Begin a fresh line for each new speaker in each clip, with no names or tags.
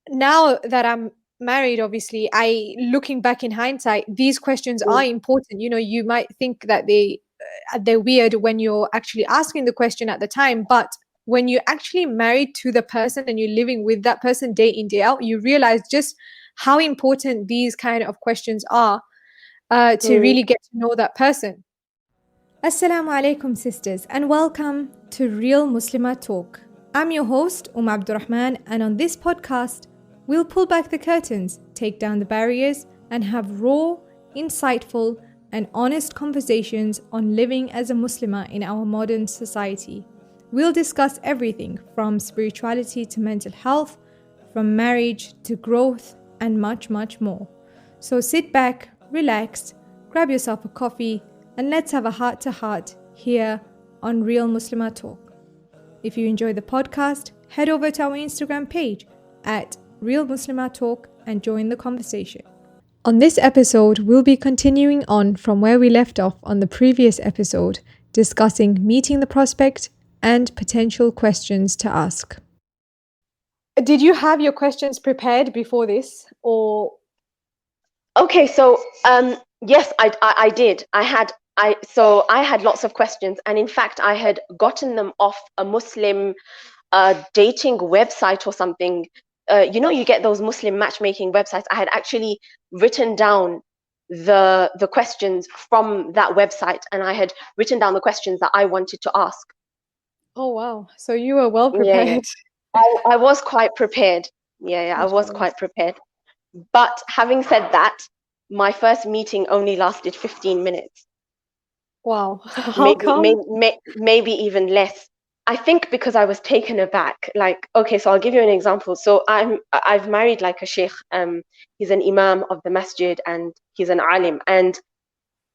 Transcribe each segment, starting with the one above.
now that I'm married, obviously, looking back in hindsight, these questions
Mm,
are important. You might think that they're weird when you're actually asking the question at the time, but when you're actually married to the person and you're living with that person day in, day out, you realize just how important these kind of questions are, to
mm.
really get to know that person. Assalamu alaikum, sisters, and welcome to Real Muslima Talk. I'm your host, Abdurrahman, and on this podcast, we'll pull back the curtains, take down the barriers, and have raw, insightful, and honest conversations on living as a Muslima in our modern society. We'll discuss everything from spirituality to mental health, from marriage to growth, and much, much more. So sit back, relax, grab yourself a coffee, and let's have a heart to heart here on Real Muslima Talk. If you enjoy the podcast, head over to our Instagram page at Real Muslima Talk and join the conversation. On this episode, we'll be continuing on from where we left off on the previous episode, discussing meeting the prospect and potential questions to ask. Did you have your questions prepared before this, or?
Okay, so yes, I did. I had lots of questions, and in fact, I had gotten them off a Muslim dating website or something. You get those Muslim matchmaking websites. I had actually written down the questions from that website, and I had written down the questions that I wanted to ask.
Oh wow! So you were well
Yeah, yeah.
prepared.
I was quite prepared. Yeah, I was
Mashallah.
quite prepared. But having said that, my first meeting only lasted 15 minutes,
Wow. How
maybe,
come?
maybe even less. I think because I was taken aback. Like, okay, so I'll give you an example. So I've married like a sheikh. He's an imam of the masjid and he's an alim. And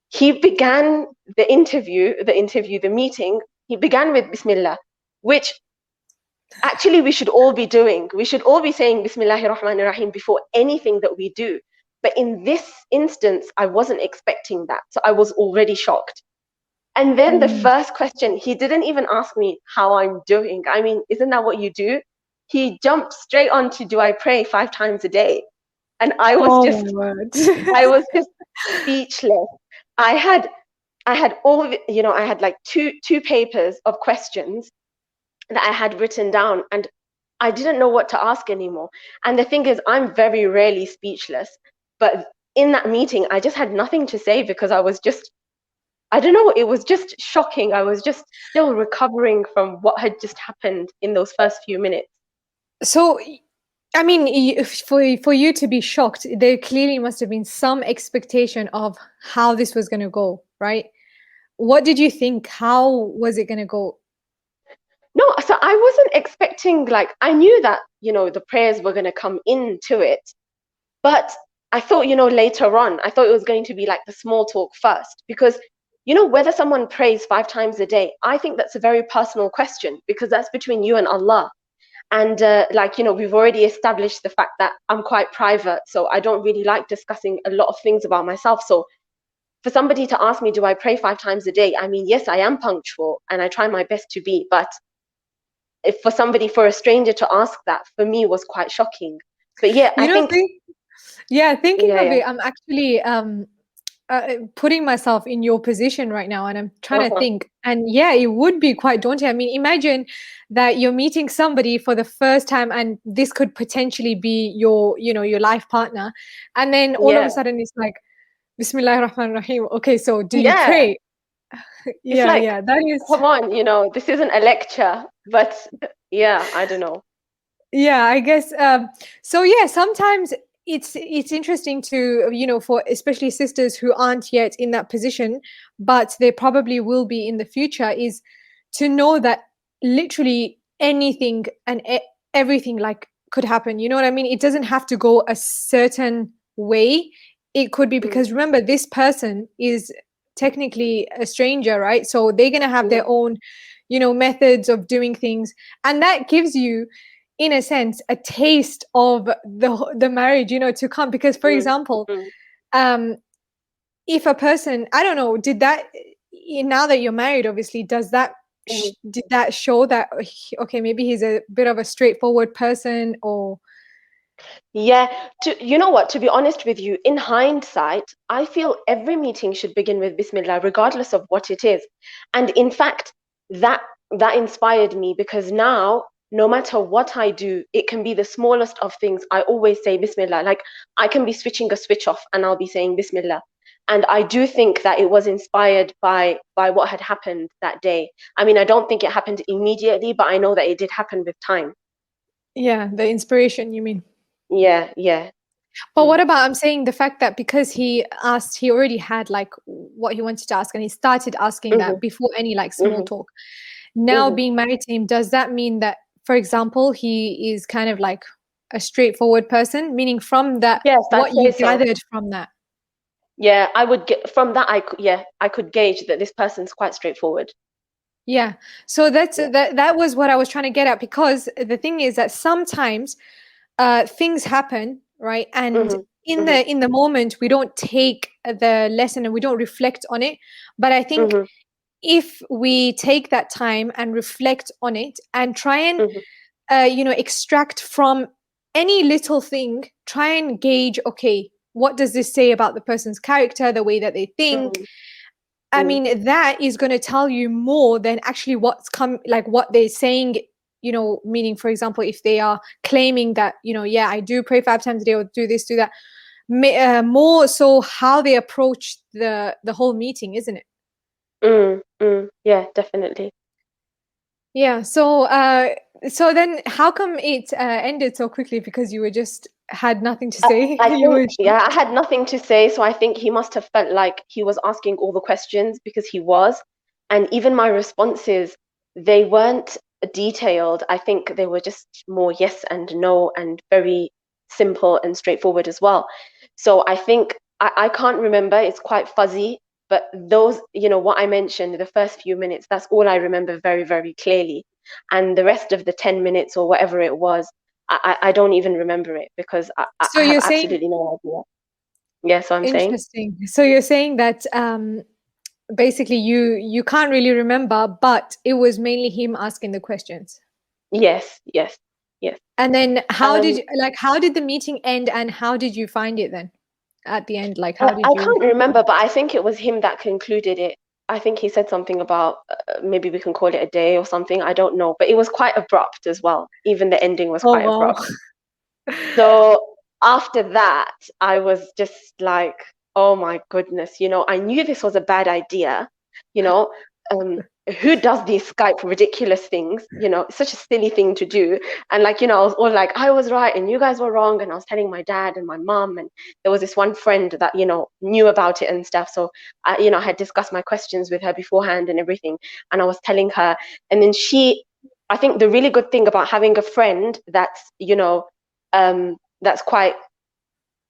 he began the meeting. He began with Bismillah, which actually we should all be doing. We should all be saying Bismillahir Rahmanir Rahim before anything that we do. But in this instance, I wasn't expecting that. So I was already shocked. And then the
Mm.
first question, he didn't even ask me how I'm doing. I mean, isn't that what you do? He jumped straight on to, do I pray 5 times a day? And
Oh my word.
I was just speechless. I had, I had all of it, I had like two papers of questions that I had written down, and I didn't know what to ask anymore. And the thing is, I'm very rarely speechless, but in that meeting, I just had nothing to say because I don't know, it was just shocking. I was just still recovering from what had just happened in those first few minutes.
So, I mean, for you to be shocked, there clearly must have been some expectation of how this was going to go, right? What did you think? How was it going to go?
No, so I wasn't expecting, like, I knew that, the prayers were going to come into it, but I thought, later on, I thought it was going to be like the small talk first, because, whether someone prays 5 times a day, I think that's a very personal question, because that's between you and Allah. And we've already established the fact that I'm quite private, so I don't really like discussing a lot of things about myself. So for somebody to ask me, do I pray 5 times a day? I mean, yes, I am punctual and I try my best to be, but if for a stranger to ask that, for me was quite shocking. But yeah, I
You know,
think,
thinking
yeah,
of
yeah.
it, I'm actually putting myself in your position right now, and I'm trying to
Uh-huh.
think. And yeah, it would be quite daunting. I mean, imagine that you're meeting somebody for the first time, and this could potentially be your life partner, and then all of
Yeah,
a sudden it's like, Bismillahir Rahmanir Rahim. Okay, so do you
yeah.
pray?
It's
Yeah,
like,
yeah, that is.
come on, this isn't a lecture, but yeah, I don't know.
Yeah, I guess. So yeah, sometimes it's interesting to, for especially sisters who aren't yet in that position, but they probably will be in the future, is to know that literally anything and everything like could happen. You know what I mean? It doesn't have to go a certain way. It could be
Mm,
because, remember, this person is technically a stranger, right? So they're gonna have
mm,
their own, methods of doing things, and that gives you, in a sense, a taste of the marriage, to come. Because, for
mm,
example,
mm,
um if a person, I don't know, now that you're married, obviously,
mm.
did that show that, okay, maybe he's a bit of a straightforward person, or?
Yeah, you know what, to be honest with you, in hindsight, I feel every meeting should begin with Bismillah, regardless of what it is. And in fact, that that inspired me because now, no matter what I do, it can be the smallest of things. I always say Bismillah. Like I can be switching a switch off and I'll be saying Bismillah. And I do think that it was inspired by what had happened that day. I mean, I don't think it happened immediately, but I know that it did happen with time.
Yeah, the inspiration, you mean?
Yeah, yeah.
But
Mm,
what about, I'm saying the fact that because he asked, he already had like what he wanted to ask, and he started asking that
mhm,
before any like small
mhm,
talk. Now
mhm.
being married to him, does that mean that, for example, he is kind of like a straightforward person? Meaning from that,
Yes, I'd
what
say
you
so.
gathered from that.
Yeah, I would get from that. Yeah, I could gauge that this person's quite straightforward.
Yeah. So
Yeah.
that was what I was trying to get at, because the thing is that sometimes things happen, right? And
Mhm, mhm,
in the moment we don't take the lesson and we don't reflect on it. But I think
mhm,
if we take that time and reflect on it and try and
mhm,
extract from any little thing, try and gauge, okay, what does this say about the person's character, the way that they think?
mhm,
I
mhm,
mean, that is going to tell you more than actually what's come, like what they're saying, meaning, for example, if they are claiming that, yeah, I do pray 5 times a day or do this, do that, more so how they approach the whole meeting, isn't it?
Yeah, definitely.
Yeah. So then how come it ended so quickly? Because you were just had nothing to say.
I
You
think,
were
yeah, I had nothing to say, so I think he must have felt like he was asking all the questions because he was. And even my responses, they weren't detailed. I think they were just more yes and no and very simple and straightforward as well. So I think I can't remember, it's quite fuzzy, but those, what I mentioned, the first few minutes, that's all I remember very, very clearly. And the rest of the 10 minutes or whatever it was, I don't even remember it because
so
I have
you're saying
absolutely no idea. Yeah, so I'm saying,
interesting. So you're saying that basically you can't really remember, but it was mainly him asking the questions.
yes, yes, yes.
And then
Um,
how did the meeting end, and how did you find it then at the end? Like how did
I
you
can't remember, but I think it was him that concluded it. I think he said something about maybe we can call it a day or something. I don't know, but it was quite abrupt as well. Even the ending was
Oh
quite
wow.
abrupt. So after that, I was just like, oh my goodness, I knew this was a bad idea. You know, um, who does these Skype ridiculous things? It's such a silly thing to do. And like, I was all like, I was right and you guys were wrong. And I was telling my dad and my mom, and there was this one friend that, knew about it and stuff. So I had discussed my questions with her beforehand and everything. And I was telling her, and then I think the really good thing about having a friend that's quite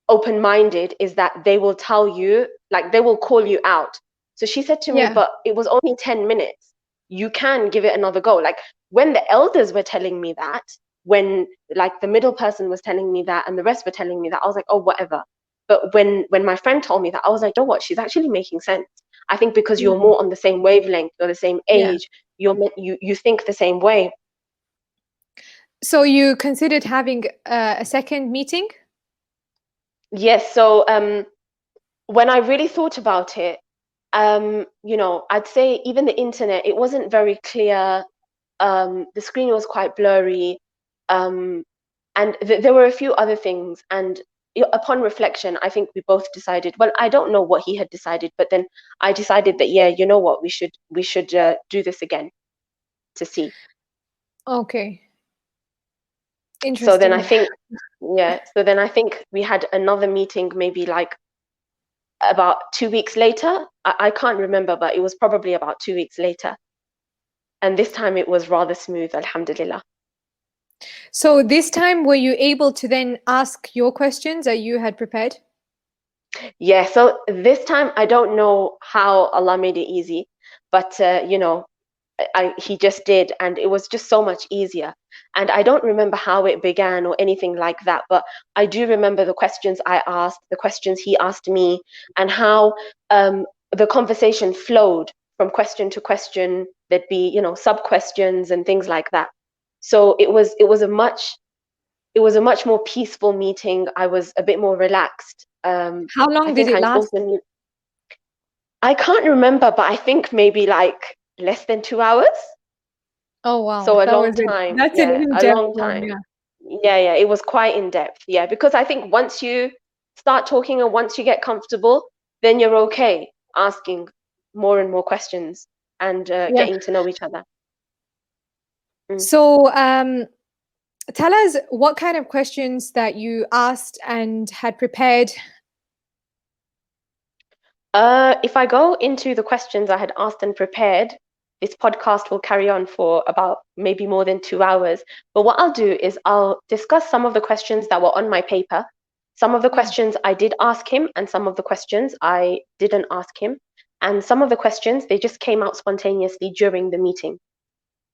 open-minded is that they will tell you, like they will call you out. So she said to me,
Yeah.
but it was only 10 minutes. You can give it another go. Like when the elders were telling me that, when like the middle person was telling me that and the rest were telling me that, I was like, oh, whatever. But when my friend told me that, I was like, you know what? She's actually making sense. I think because you're
Mm.
more on the same wavelength, you're the same
Yeah.
age, you think the same way.
So you considered having a second meeting?
Yes. So when I really thought about it, I'd say even the internet, it wasn't very clear. The screen was quite blurry. Um, and there were a few other things. And upon reflection, I think we both decided, well, I don't know what he had decided, but then I decided that, yeah, you know what, we should do this again to see.
Okay.
So then I
Interesting.
think, yeah, so then I think we had another meeting maybe like about 2 weeks later. I can't remember, but it was probably about 2 weeks later. And this time it was rather smooth, alhamdulillah.
So this time, were you able to then ask your questions that you had prepared?
Yeah, so this time I don't know how Allah made it easy, but he just did, and it was just so much easier. And I don't remember how it began or anything like that, but I do remember the questions I asked, the questions he asked me, and how the conversation flowed from question to question. There'd be, sub questions and things like that. So it was a much it was a much more peaceful meeting. I was a bit more relaxed.
How
I
long did
think
it
I
last?
also knew, I can't remember, but I think maybe like less than 2 hours.
Oh wow,
So a
that
long
was it.
time.
That's an
Yeah, a
in-depth
long
one,
time.
yeah.
Yeah, yeah, it was quite in depth. Yeah, because I think once you start talking and once you get comfortable, then you're okay asking more and more questions and
Yeah.
getting to know each other. Mm.
So, tell us what kind of questions that you asked and had prepared.
If I go into the questions I had asked and prepared, this podcast will carry on for about maybe more than 2 hours. But what I'll do is I'll discuss some of the questions that were on my paper. Some of the
Yeah.
questions I did ask him, and some of the questions I didn't ask him. And some of the questions, they just came out spontaneously during the meeting.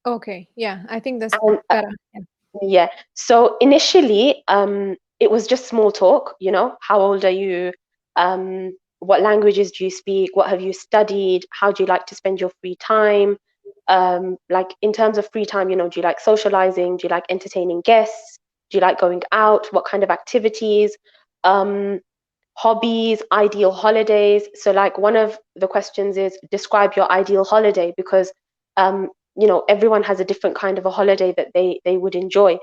Okay. Yeah, I think that's
And
better. Yeah.
yeah, so initially, it was just small talk, you know, how old are you? What languages do you speak? What have you studied? How do you like to spend your free time? Like in terms of free time, you know, do you like socializing? Do you like entertaining guests? Do you like going out? What kind of activities? Um, Hobbies, ideal holidays. So, like, one of the questions is describe your ideal holiday because, you know, everyone has a different kind of a holiday that they would enjoy.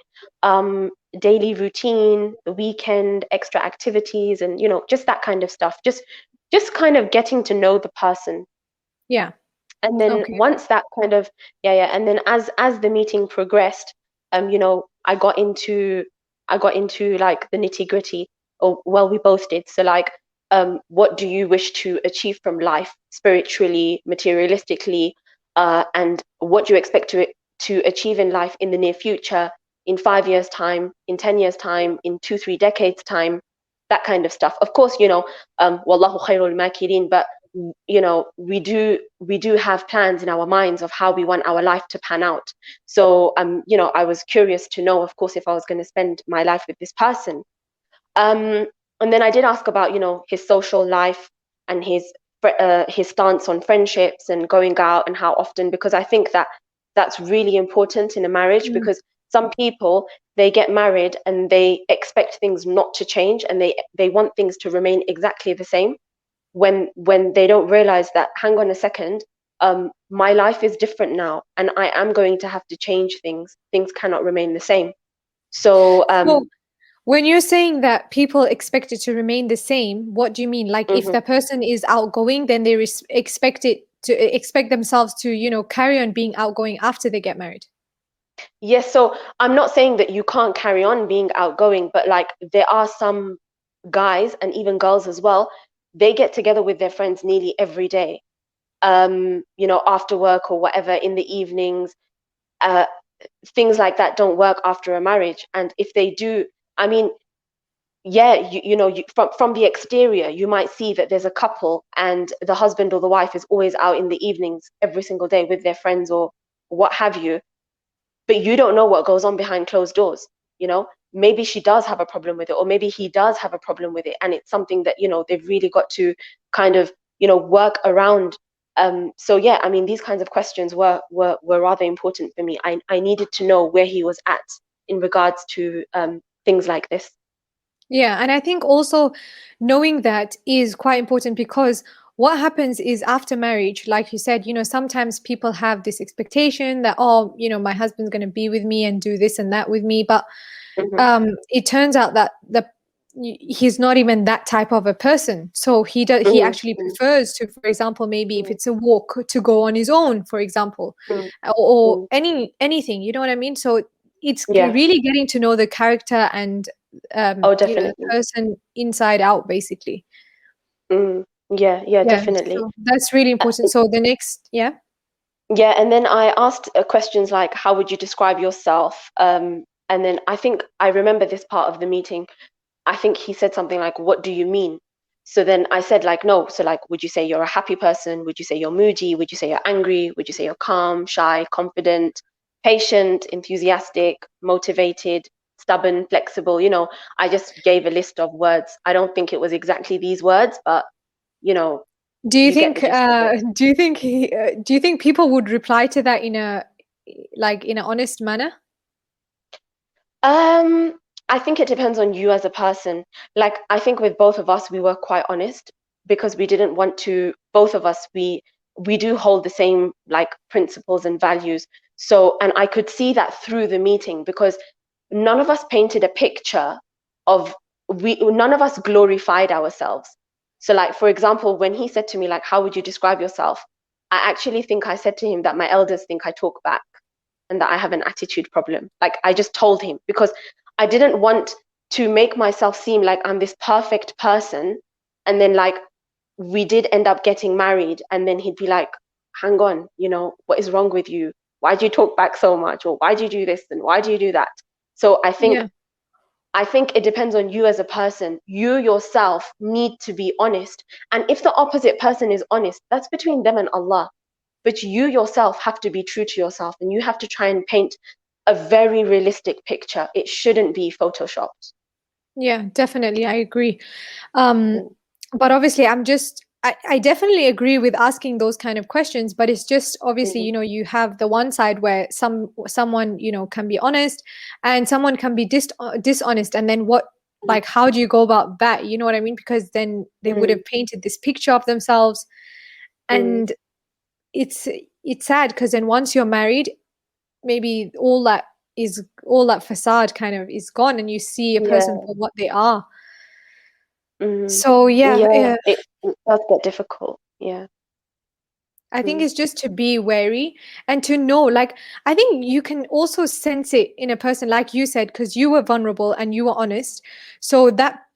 Daily routine, the weekend, extra activities, and you know, just that kind of stuff. Just kind of getting to know the person.
Yeah.
And then
Okay.
once that kind of yeah, and then as the meeting progressed, you know, I got into like the nitty gritty. Or well, we both did. So like, what do you wish to achieve from life, spiritually, materialistically, and what do you expect to achieve in life in the near future, in 5 years' time, in 10 years' time, in 2, 3 decades' time, that kind of stuff. Of course, you know, wallahu khairul makirin, but you know, we do have plans in our minds of how we want our life to pan out. So you know, I was curious to know, of course, if I was going to spend my life with this person. um and then I did ask about, you know, his social life and his stance on friendships and going out and how often, because I think that that's really important in a marriage,
Mm.
because some people, they get married and they expect things not to change, and they want things to remain exactly the same, when they don't realize that, hang on a second, my life is different now and I am going to have to change things cannot remain the same. So
So, when you're saying that people expect it to remain the same, what do you mean? Like, if
mhm.
the person is outgoing, then they expect themselves to, carry on being outgoing after they get married.
Yes, so I'm not saying that you can't carry on being outgoing, but like there are some guys and even girls as well, they get together with their friends nearly every day, you know, after work or whatever, in the evenings. uh, Things like that don't work after a marriage, and if they do, I mean, yeah, you know, from the exterior, you might see that there's a couple and the husband or the wife is always out in the evenings every single day with their friends or what have you, but you don't know what goes on behind closed doors, you know. Maybe she does have a problem with it, or maybe he does have a problem with it, and it's something that, you know, they've really got to kind of, you know, work around. So yeah, I mean, these kinds of questions were rather important for me. I needed to know where he was at in regards to things like this.
Yeah, and I think also knowing that is quite important because what happens is after marriage, like you said, sometimes people have this expectation that, oh, my husband's going to be with me and do this and that with me, but
Hmm.
it turns out that he's not even that type of a person. So he
Hmm.
actually prefers to, for example, maybe if it's a walk, to go on his own, for example,
Hmm.
or
Hmm.
anything. You know what I mean? So it's
Yeah.
really getting to know the character and
Oh,
the
definitely.
person inside out, basically.
Mm. Yeah, yeah,
Yeah,
definitely.
so that's really important. So the next, yeah.
Yeah, and then I asked questions like, how would you describe yourself? And then I think I remember this part of the meeting. I think he said something like, what do you mean? So then I said, like, no. So, like, would you say you're a happy person? Would you say you're moody? Would you say you're angry? Would you say you're calm, shy, confident, patient, enthusiastic, motivated, stubborn, flexible? You know, I just gave a list of words. I don't think it was exactly these words, but, you know,
Do you
you get the
think
gist of it.
do you think people would reply to that in a, like, in an honest manner?
Um, I think it depends on you as a person. Like, I think with both of us, we were quite honest because we didn't want to, both of us, we do hold the same like principles and values. So, and I could see that through the meeting because none of us painted a picture of, none of us glorified ourselves. So like, for example, when he said to me, like, how would you describe yourself? I actually think I said to him that my elders think I talk back and that I have an attitude problem. Like, I just told him because I didn't want to make myself seem like I'm this perfect person. And then like we did end up getting married and then he'd be like, hang on, you know, what is wrong with you? Why do you talk back so much? Or why do you do this? And why do you do that? So
Yeah.
I think it depends on you as a person. You yourself need to be honest. And if the opposite person is honest, that's between them and Allah. But you yourself have to be true to yourself and you have to try and paint a very realistic picture. It shouldn't be photoshopped.
Yeah, definitely. I agree. Um,
Mm,
but obviously, I definitely agree with asking those kind of questions, but it's just obviously,
mm,
you have the one side where someone, can be honest and someone can be dishonest. And then
mm,
like, how do you go about that? You know what I mean? Because then they would
mm,
have painted this picture of themselves.
mm.
And it's it's sad because then once you're married, maybe all that facade kind of is gone and you see a person
Yeah.
for what they are.
Mm.
So yeah,
Yeah. It does get difficult. Yeah.
I think
Mm,
it's just to be wary and to know, like, I think you can also sense it in a person, like you said, because you were vulnerable and you were honest. So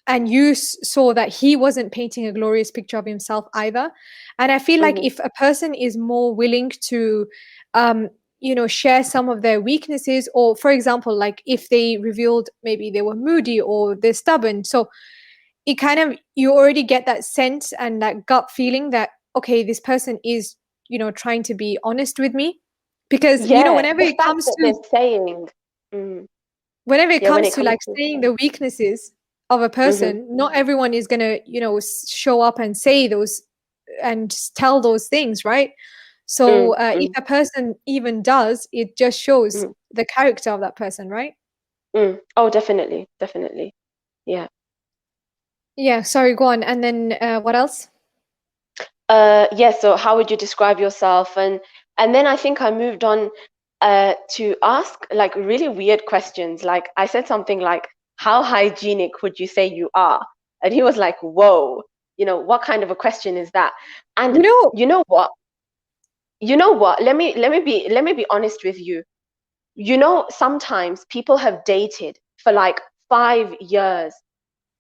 and you saw that he wasn't painting a glorious picture of himself either. And I feel like
mhm.
if a person is more willing to, um, share some of their weaknesses, or for example, like if they revealed maybe they were moody or they're stubborn. So it kind of, you already get that sense and that gut feeling that, okay, this person is, trying to be honest with me. Because
Yeah.
whenever
The
it
fact
comes
that
to
they're saying, mm, yeah, when it comes
like
to,
saying the weaknesses of a
mhm,
person, not everyone is going to, show up and say those and tell those things, right? So if
mm,
a person even does, it just shows
mm,
the character of that person, right?
mm. Oh, definitely, definitely. Yeah.
Yeah, sorry, go on. And then what else?
Yeah, so how would you describe yourself? And then I think I moved on to ask like really weird questions. Like I said something like, how hygienic would you say you are? And he was like, whoa, you know, what kind of a question is that? And
You know,
you know what? You know what? Let me be honest with you. You know, sometimes people have dated for like 5 years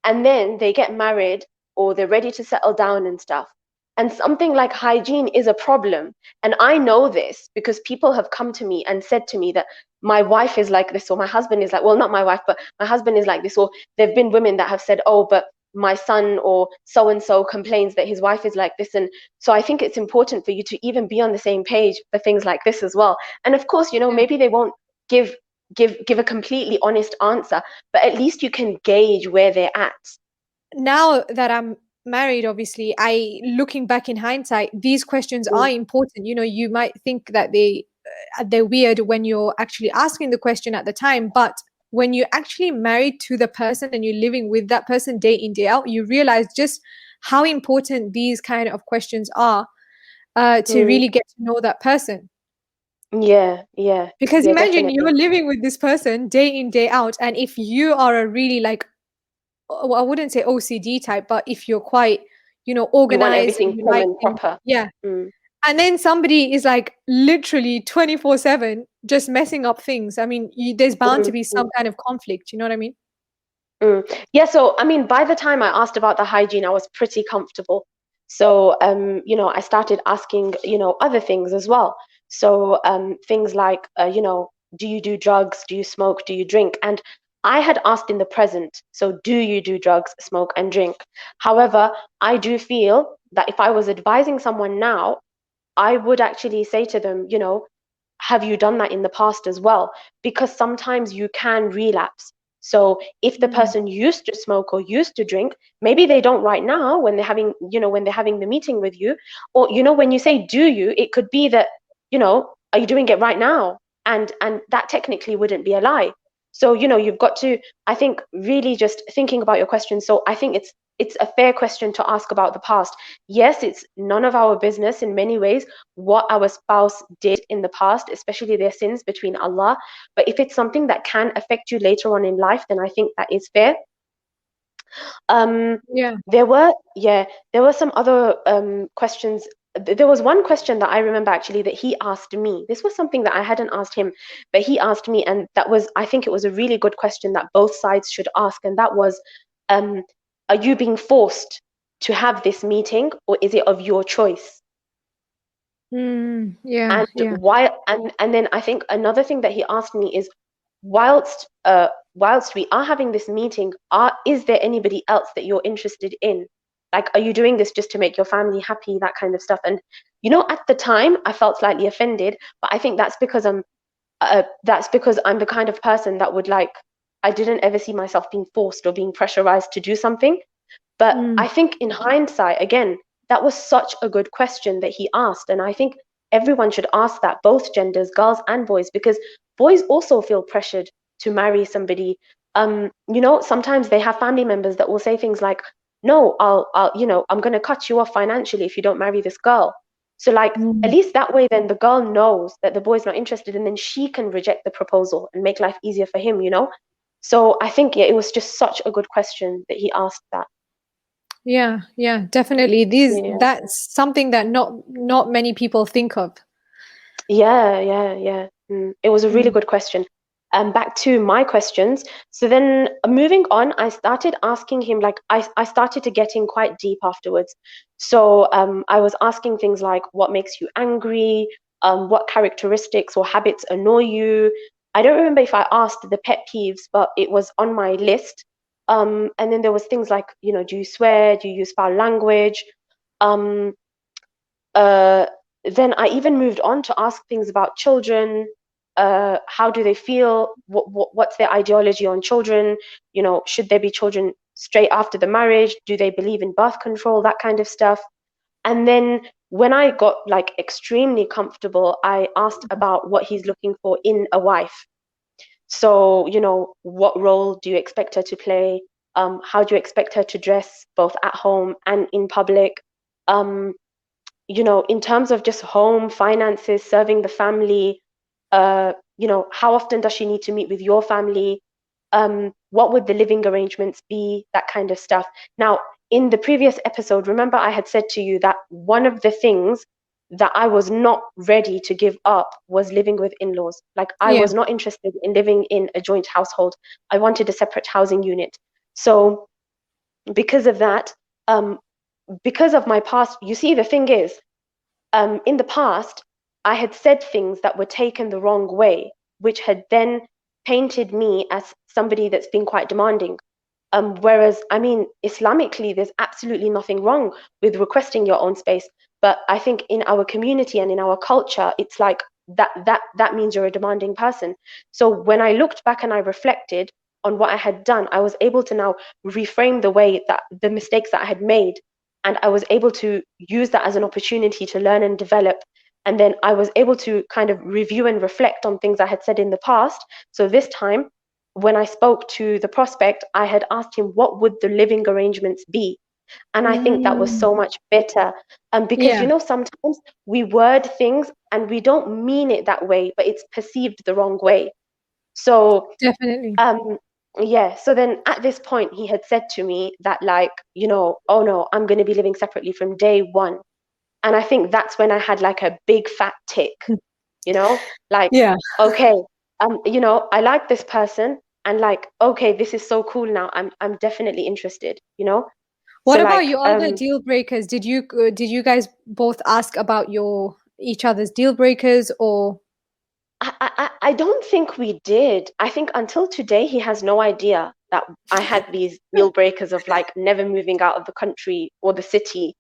and then they get married or they're ready to settle down and stuff. And something like hygiene is a problem. And I know this because people have come to me and said to me that my wife is like this, or my husband is like, well, not my wife, but my husband is like this. Or there have been women that have said, oh, but my son or so and so complains that his wife is like this. And so I think it's important for you to even be on the same page for things like this as well. And of course, you know,
yeah.
maybe they won't give give a completely honest answer, but at least you can gauge where they're at.
Now that I'm married, obviously, looking back in hindsight, these questions are
Mm,
important. You might think that they're weird when you're actually asking the question at the time, but when you're actually married to the person and you're living with that person day in day out, you realize just how important these kind of questions are, to
mm.
really get to know that person.
Yeah, yeah,
Because
yeah,
imagine
definitely.
you're living with this person day in day out, and if you are a really like, well, I wouldn't say OCD type, but if you're quite,
You want
organized and
everything
you
prim
like
and
things,
proper.
yeah.
Mm,
And then somebody is like literally 24/7 just messing up things. I mean, there's bound to
mm,
be
mm,
some kind of conflict. You know what I mean?
mm. Yeah, so I mean, by the time I asked about the hygiene, I was pretty comfortable. So, you know, I started asking, you know, other things as well. So, things like, you know, do you do drugs? Do you smoke? Do you drink? And I had asked in the present, so do you do drugs, smoke, and drink? However, I do feel that if I was advising someone now, I would actually say to them, you know, have you done that in the past as well? Because sometimes you can relapse. So if the
Mm.
person used to smoke or used to drink, maybe they don't right now when they're having, you know, when they're having the meeting with you, or you know, when you say do you, it could be that, you know, are you doing it right now? And that technically wouldn't be a lie. So, you've got to, I think, really just thinking about your question. So I think it's a fair question to ask about the past. Yes, it's none of our business in many ways what our spouse did in the past, especially their sins between Allah. But if it's something that can affect you later on in life, then I think that is fair. Um,
Yeah.
there were some other questions. There was one question that I remember actually that he asked me. This was something that I hadn't asked him, but he asked me, and that was, I think it was a really good question that both sides should ask, and that was, um, are you being forced to have this meeting, or is it of your choice?
Yeah.
And
Yeah.
why? And then I think another thing that he asked me is, whilst we are having this meeting, is there anybody else that you're interested in? Like, are you doing this just to make your family happy, that kind of stuff? And at the time I felt slightly offended, but I think that's because I'm the kind of person that would, like, I didn't ever see myself being forced or being pressurized to do something. But I
Mm.
think in hindsight, again, that was such a good question that he asked. And I think everyone should ask that, both genders, girls and boys, because boys also feel pressured to marry somebody. Sometimes they have family members that will say things like, no, I'm going to cut you off financially if you don't marry this girl. So, like, at
Mm.
least that way, then the girl knows that the boy's not interested, and then she can reject the proposal and make life easier for him. So I think, yeah, it was just such a good question that he asked that.
Yeah. Yeah. Definitely.
Yeah.
That's something that not many people think of.
Yeah, yeah, yeah. It was a really
Mm.
good question. Back to my questions. So then, moving on, I started asking him, like, I started to get in quite deep afterwards. So I was asking things like, what makes you angry? What characteristics or habits annoy you? I don't remember if I asked the pet peeves, but it was on my list. And then there was things like, do you swear? Do you use foul language? Um, uh, then I even moved on to ask things about children. How do they feel? What's their ideology on children? Should there be children straight after the marriage? Do they believe in birth control? That kind of stuff. And then when I got, like, extremely comfortable, I asked about what he's looking for in a wife. So, what role do you expect her to play? How do you expect her to dress, both at home and in public? Um, in terms of just home finances, serving the family, how often does she need to meet with your family? What would the living arrangements be? That kind of stuff. Now, in the previous episode, remember I had said to you that one of the things that I was not ready to give up was living with in-laws. Like, I
Yeah.
was not interested in living in a joint household. I wanted a separate housing unit. So because of that, um, because of my past, you see, the thing is, in the past, I had said things that were taken the wrong way, which had then painted me as somebody that's been quite demanding. Whereas, I mean, Islamically, there's absolutely nothing wrong with requesting your own space. But I think in our community and in our culture, it's like that means you're a demanding person. So when I looked back and I reflected on what I had done, I was able to now reframe the way that the mistakes that I had made, and I was able to use that as an opportunity to learn and develop. And then I was able to kind of review and reflect on things I had said in the past. So this time, when I spoke to the prospect, I had asked him what would the living arrangements be. And I think that was
Mm.
so much better. Because,
Yeah.
sometimes we word things and we don't mean it that way, but it's perceived the wrong way. So
Definitely.
um, yeah, so then at this point, he had said to me that, like, oh no, I'm going to be living separately from day one. And I think that's when I had, like, a big fat tick, like,
Yeah.
okay, I like this person, and, like, okay, this is so cool now. I'm definitely interested.
What
So,
about
like,
your other deal breakers? Did you guys both ask about your each other's deal breakers, or
I don't think we did. I think until today, he has no idea that I had these deal breakers of, like, never moving out of the country or the city,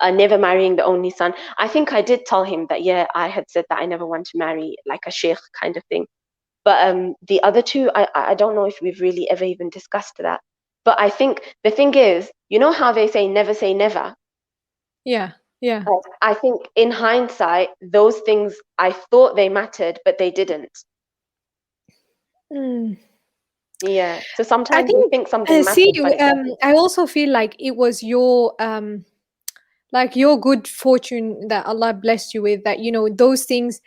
never marrying the only son. I think I did tell him that, yeah, I had said that I never want to marry, like, a sheikh kind of thing. But the other two, I don't know if we've really ever even discussed that. But I think the thing is, you know how they say never?
yeah, yeah.
I think in hindsight, those things, I thought they mattered, but they didn't.
Mm.
Yeah. So
I
sometimes we
think,
think something
see,
massive, but it doesn't.
I also feel like it was your like your good fortune that Allah blessed you with, that those things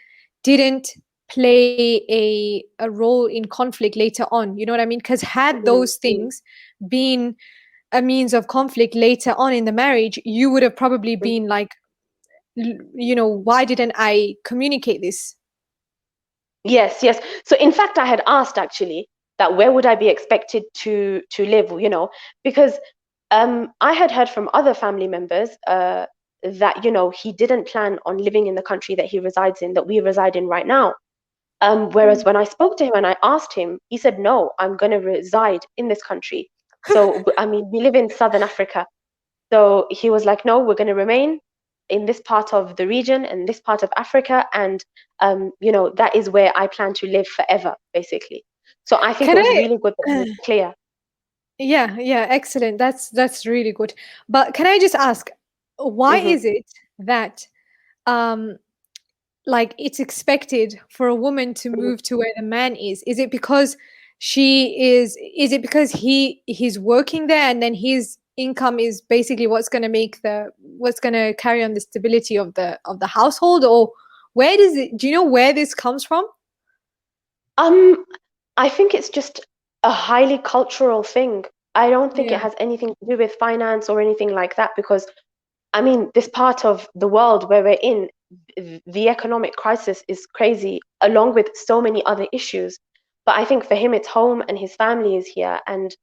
didn't play a role in conflict later on. You know what I mean? Because had
Mm,
those
mm,
things been a means of conflict later on in the marriage, you would have probably
mm.
been like, why didn't I communicate this?
Yes, yes. So in fact, I had asked actually that where would I be expected to live, because I had heard from other family members that he didn't plan on living in the country that he resides in, that we reside in right now. Whereas
Mm.
when I spoke to him and I asked him, he said, "No, I'm going to reside in this country." So I mean, we live in Southern Africa. So he was like, "No, we're going to remain in this part of the region and this part of Africa, and that is where I plan to live forever, basically." So I think it
Can
was
I?
really good that he was clear.
Yeah, yeah, excellent. That's really good. But can I just ask, why
Hmm.
is it that um like it's expected for a woman to
Hmm.
move to where the man is? Is it because is it because he's working there and then his income is basically what's going to carry on the stability of the household? Or where does it do you know where this comes from?
Um, I think it's just a highly cultural thing. I don't think it
Yeah.
has anything to do with finance or anything like that, because I mean, this part of the world where we're in, the economic crisis is crazy, along with so many other issues. But I think for him, it's home and his family is here. And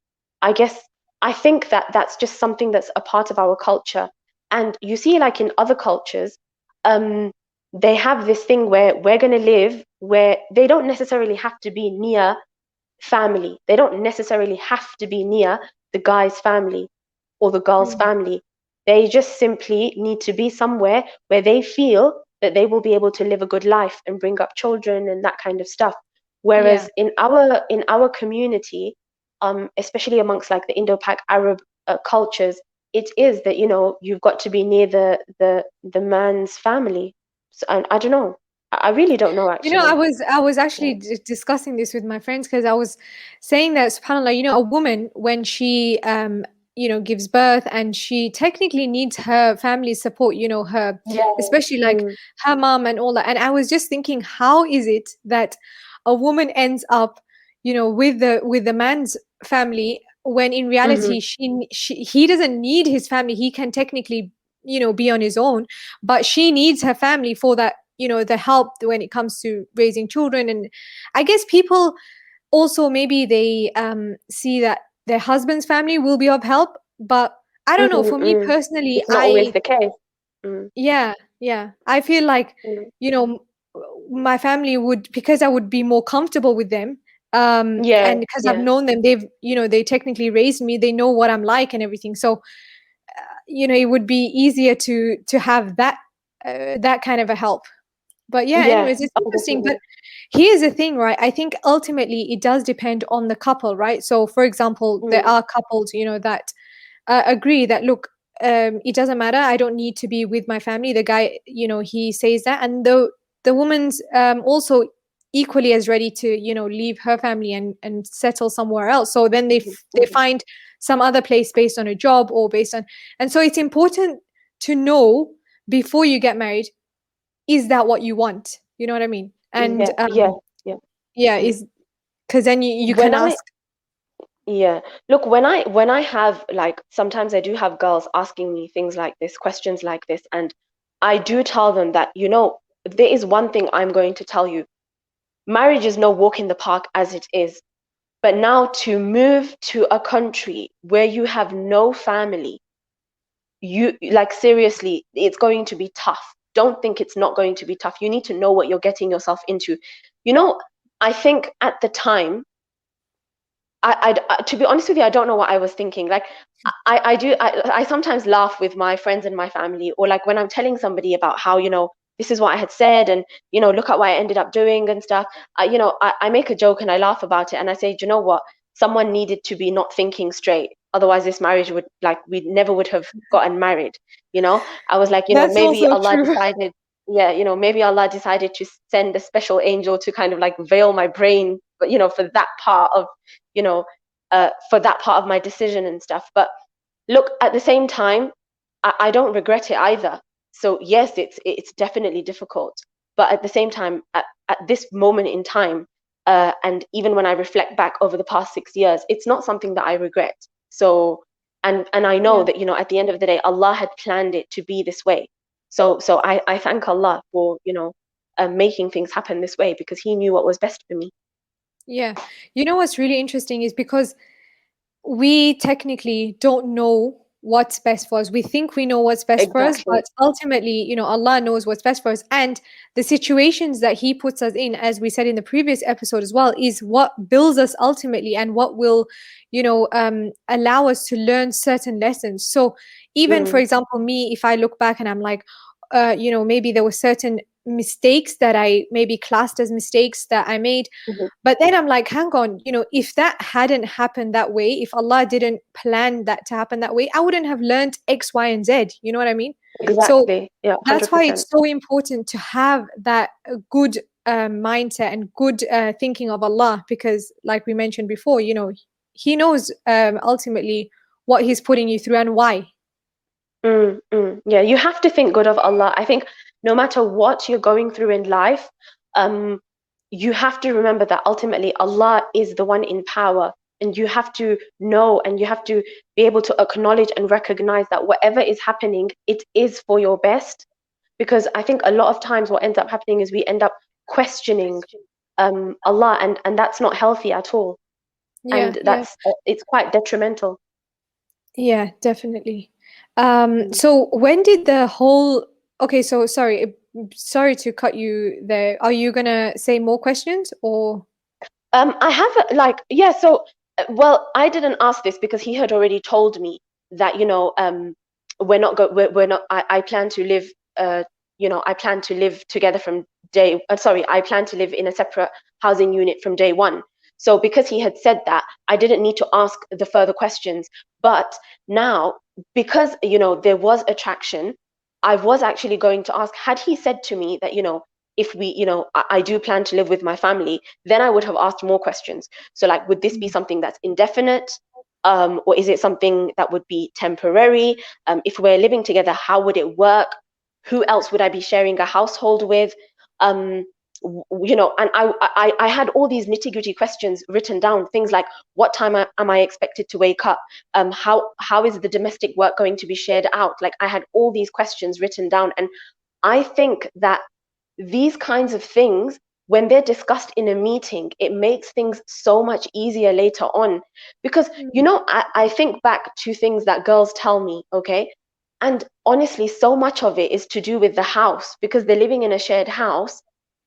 I guess I think that that's just something that's a part of our culture. And you see, like in other cultures, um, they have this thing where we're going to live where they don't necessarily have to be near family. They don't necessarily have to be near the guy's family or the girl's
Mm.
family. They just simply need to be somewhere where they feel that they will be able to live a good life and bring up children and that kind of stuff.
Yeah.
Whereas in our community, especially amongst like the Indo-Pak Arab cultures, it is that you've got to be near the man's family. So I don't know. I really don't know
I
actually.
was
Yeah.
actually discussing this with my friends because I was saying that subhanallah, a woman when she gives birth and she technically needs her family support, her
Yeah.
especially like
Mm,
her mom and all that. And I was just thinking, how is it that a woman ends up, with the man's family when in
mhm,
reality he doesn't need his family. He can technically, be on his own, but she needs her family for that, the help when it comes to raising children. And I guess people also maybe they see that their husband's family will be of help, but I don't know,
mm,
for me
mm.
personally,
It's not always the case. Mm,
yeah, yeah, I feel like,
mm.
you know my family would, because I would be more comfortable with them,
Yeah,
and because I've
yeah,
known them, they technically raised me, they know what I'm like and everything. So it would be easier to have that kind of a help. But yeah,
yeah.
anyways, it's
Oh,
interesting. But
definitely.
here's the thing, right? I think ultimately it does depend on the couple, right? So, for example, there
Mm,
are couples, that agree that, look, it doesn't matter. I don't need to be with my family. The guy, he says that, and the woman's also equally as ready to, leave her family and settle somewhere else. So then
mhm,
they
mhm.
find some other place based on a job or based on, and so it's important to know before you get married, is that what you want? You know what I mean? And
Yeah, yeah, yeah.
yeah,
Mm.
is because then you
When
can
I,
ask.
yeah, look, when I have like sometimes I do have girls asking me things like this, questions like this, and I do tell them that, there is one thing I'm going to tell you. Marriage is no walk in the park as it is. But now to move to a country where you have no family, you like seriously, it's going to be tough. Don't think it's not going to be tough. You need to know what you're getting yourself into. You know, I think at the time, to be honest with you, I don't know what I was thinking. Like, I sometimes laugh with my friends and my family, or like when I'm telling somebody about how, this is what I had said, and, look at what I ended up doing and stuff. I make a joke and I laugh about it, and I say, do you know what? Someone needed to be not thinking straight. Otherwise, this marriage would, like, we never would have gotten married. I was like,
That's
maybe
also
Allah
true.
decided, yeah, maybe Allah decided to send a special angel to kind of like veil my brain for that part of, for that part of my decision and stuff. But look, at the same time, I don't regret it either. So yes, it's definitely difficult, but at the same time, at this moment in time, and even when I reflect back over the past 6 years, it's not something that I regret. So, and I know
Yeah.
that, at the end of the day, Allah had planned it to be this way. So I thank Allah for, making things happen this way, because He knew what was best for me.
Yeah. You know what's really interesting is because we technically don't know what's best for us. We think we know what's best for us,
Exactly.
but ultimately, Allah knows what's best for us. And the situations that He puts us in, as we said in the previous episode as well, is what builds us ultimately and what will, allow us to learn certain lessons. So, even for
Mm,
example, me, if I look back and I'm like, maybe there were certain mistakes that I maybe classed as mistakes that I made,
mhm.
but then I'm like, hang on, if that hadn't happened that way, if Allah didn't plan that to happen that way, I wouldn't have learned X, Y, and Z. You know what I mean? So
Exactly. Yeah,
that's why it's
100%.
so important to have that good mindset and good thinking of Allah, because, like we mentioned before, He knows ultimately what He's putting you through and why.
Yeah, you have to think good of Allah. I think no matter what you're going through in life, um, you have to remember that ultimately Allah is the one in power, and you have to know, and you have to be able to acknowledge and recognize that whatever is happening, it is for your best. Because I think a lot of times what ends up happening is we end up questioning Allah, and that's not healthy at all,
Yeah,
and
yeah.
it's quite detrimental.
Yeah, definitely.
Mm.
So when did the whole, okay, so sorry to cut you there. Are you gonna say more questions or?
I have yeah. So, well, I didn't ask this because he had already told me that, we're not. I plan to live. I plan to live together from day. Sorry, I plan to live in a separate housing unit from day one. So, because he had said that, I didn't need to ask the further questions. But now, because there was attraction, I was actually going to ask. Had he said to me that, if we, I do plan to live with my family, then I would have asked more questions. So, like, would this be
Mm,
something that's indefinite? Or is it something that would be temporary? If we're living together, how would it work? Who else would I be sharing a household with? Um, and I had all these nitty-gritty questions written down. Things like, what time am I expected to wake up? How is the domestic work going to be shared out? Like, I had all these questions written down, and I think that these kinds of things, when they're discussed in a meeting, it makes things so much easier later on. Because,
mm,
I think back to things that girls tell me, okay? And honestly, so much of it is to do with the house, because they're living in a shared house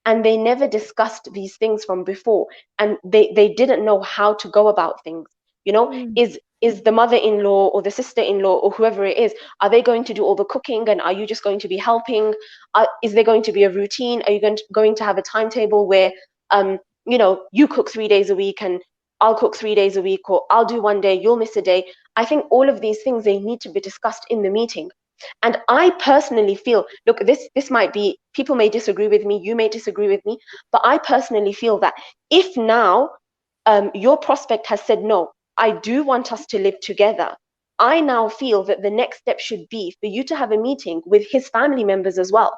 and they never discussed these things from before. And they didn't know how to go about things.
mm,
Is the mother-in-law or the sister-in-law or whoever it is, are they going to do all the cooking, and are you just going to be helping? Is there going to be a routine? Are you going to have a timetable where you cook 3 days a week and I'll cook 3 days a week, or I'll do one day, you'll miss a day? I think all of these things, they need to be discussed in the meeting. And I personally feel, look, this might be, people may disagree with me, you may disagree with me, but I personally feel that if now your prospect has said, no, I do want us to live together, I now feel that the next step should be for you to have a meeting with his family members as well.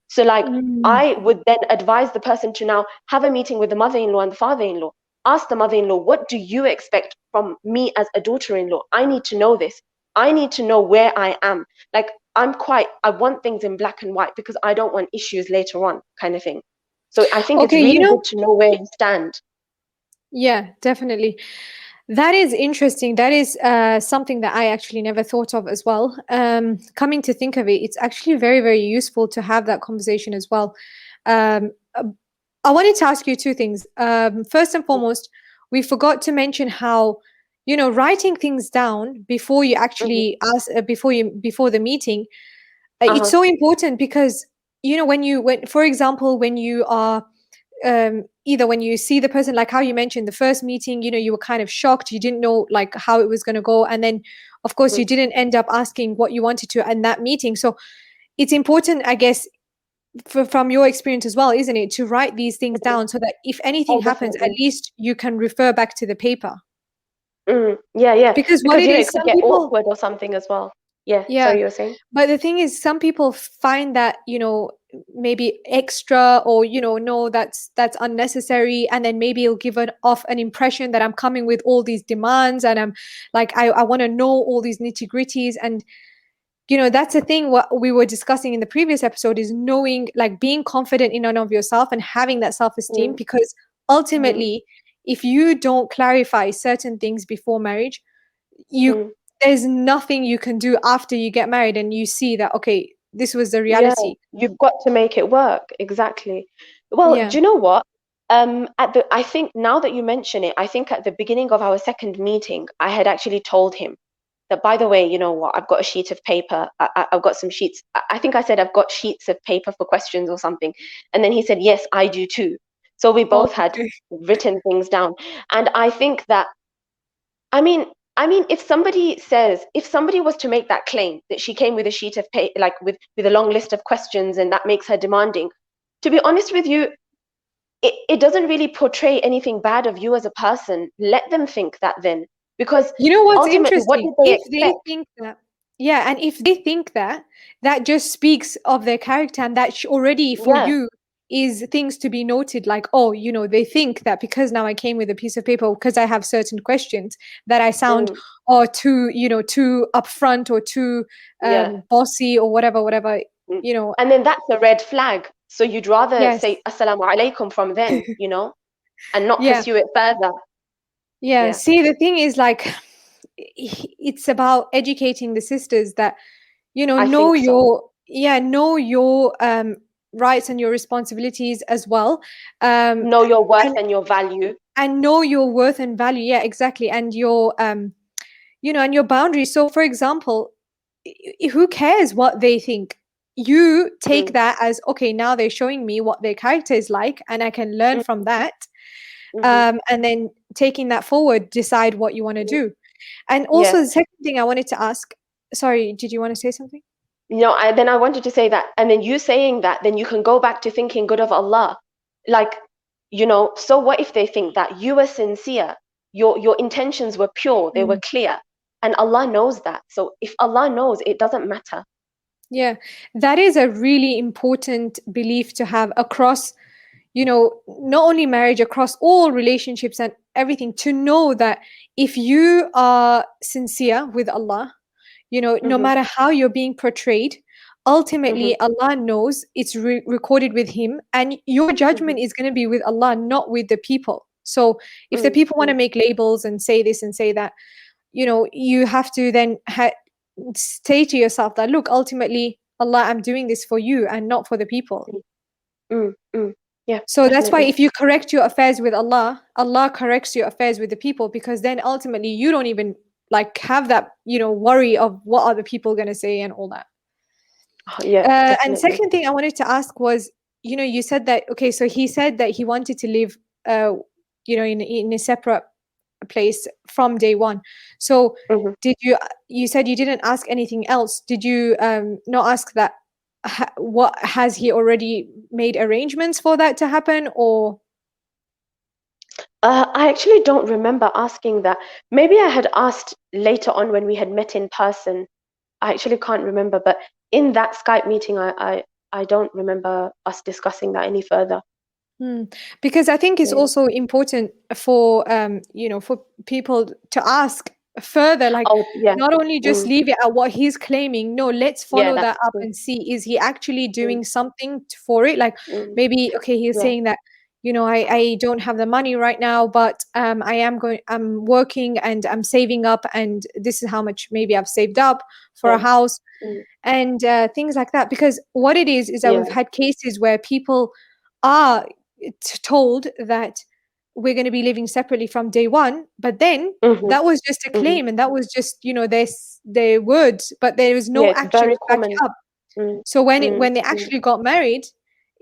So, like,
mm.
I would then advise the person to now have a meeting with the mother-in-law and the father-in-law. Ask the mother-in-law, what do you expect from me as a daughter-in-law? I need to know this. I need to know where I am. Like, I want things in black and white, because I don't want issues later on, kind of thing. So I think it's
Okay,
really good to know where you stand.
yeah, definitely. That is interesting. That is something that I actually never thought of as well. Coming to think of it, it's actually very, very useful to have that conversation as well. Uh, I wanted to ask you two things. First and foremost, we forgot to mention how, writing things down before you
Mhm.
actually ask, before the meeting, it's
Uh-huh.
so important because, when, for example, when you are either when you see the person, like how you mentioned the first meeting, you were kind of shocked, you didn't know like how it was going to go, and then of course you
Mhm.
didn't end up asking what you wanted to in that meeting. So it's important, I guess, from your experience as well, isn't it, to write these things
Mm.
down so that if anything
Oh,
happens, at
definitely.
least you can refer back to the paper.
Yeah, yeah.
Because what
Because
it
it
is,
could
some
get
people,
awkward or something as well. Yeah.
yeah,
Sorry, you were saying?
but the thing is, some people find that, maybe extra, or, no, that's unnecessary. And then maybe it'll give off an impression that I'm coming with all these demands, and I'm like, I want to know all these nitty gritties. And that's the thing, what we were discussing in the previous episode is knowing, like, being confident in and of yourself and having that self-esteem,
Mm,
because
mm,
ultimately, if you don't clarify certain things before marriage, you
mm.
there's nothing you can do after you get married and you see that, okay, this was the
Yeah,
reality.
you've got to make it work. Exactly. Well,
Yeah.
do you know what? I think now that you mention it, I think at the beginning of our second meeting, I had actually told him that, by the way, you know what? I've got a sheet of paper. I've got some sheets. I think I said I've got sheets of paper for questions or something. And then he said, yes, I do too. So we
Oh,
both had
okay.
written things down. And I think that, I mean, if somebody was to make that claim that she came with a sheet of paper, like with a long list of questions, and that makes her demanding, to be honest with you, it doesn't really portray anything bad of you as a person. Let them think that then, because
You know what's
ultimately, what
interesting?
did they
If they
expect?
think that, yeah, and if they think that, that just speaks of their character, and that already for
Yeah.
you is things to be noted. Like, oh, they think that because now I came with a piece of paper, because I have certain questions, that I sound,
Mm,
or too, too upfront, or too
yeah.
bossy, or whatever.
Mm.
You know,
And then that's a red flag. So you'd rather
yes,
say assalamu alaikum from then, and not
yeah.
pursue it further.
Yeah,
Yeah.
see, the thing is, like, it's about educating the sisters that,
I think so.
know your rights and your responsibilities as well.
Know your worth
And
and your value.
know your worth and value. Yeah, exactly. And your and your boundaries. So for example, who cares what they think? You take
Mm,
that as, okay, now they're showing me what their character is like, and I can learn
mm,
from that.
mhm,
And then taking that forward, decide what you want to
mm.
do. And
Yeah.
also, the second thing I wanted to ask, sorry, did you want to say something?
I wanted to say that, and then you saying that, then you can go back to thinking good of Allah. Like, so what if they think that you were sincere, your intentions were pure, they were
Mm.
clear, and Allah knows that. So if Allah knows, it doesn't matter.
Yeah, that is a really important belief to have across, not only marriage, across all relationships and everything, to know that if you are sincere with Allah, no
Hmm.
matter how you're being portrayed,
Hmm.
ultimately Allah knows, it's recorded with Him, and your
Hmm.
judgment is going to be with Allah, not with the people. So if the
Mm,
people want to
mm,
make labels and say this and say that, you have to then say to yourself that, look, ultimately, Allah, I'm doing this for you and not for the people.
mm, mm. Yeah,
So that's why
definitely.
if you correct your affairs with Allah, Allah corrects your affairs with the people, because then ultimately you don't even like have that, worry of what are the people going to say and all that.
Oh, yeah,
And
definitely.
second thing I wanted to ask was, you said that, okay, so he said that he wanted to live, in a separate place from day one. So
Hmm.
did you said you didn't ask anything else. Did you not ask that, what has he already made arrangements for that to happen, or?
I actually don't remember asking that. Maybe I had asked later on when we had met in person. I actually can't remember, but in that Skype meeting, I don't remember us discussing that any further.
Hmm. Because I think it's
Yeah.
also important for for people to ask further, like,
Oh, yeah.
not only just
Mm,
leave it at what he's claiming. No, let's
yeah,
follow
that's
that up
true.
and see, is he actually
Mm,
doing something for it? Like,
mm,
maybe, okay, he's
yeah.
saying that, I don't have the money right now, but I'm working and I'm saving up, and this is how much maybe I've saved up for a
Yeah.
house,
Mm,
and things like that. Because what it is that we've
yeah.
had cases where people are told that we're going to be living separately from day one, but then
Hmm.
that was just a
Hmm.
claim, and that was just, their words, but there was
Yeah,
no
it's
action
very
to back
common.
it up.
Mm,
So
mm,
when they
mm,
actually got married,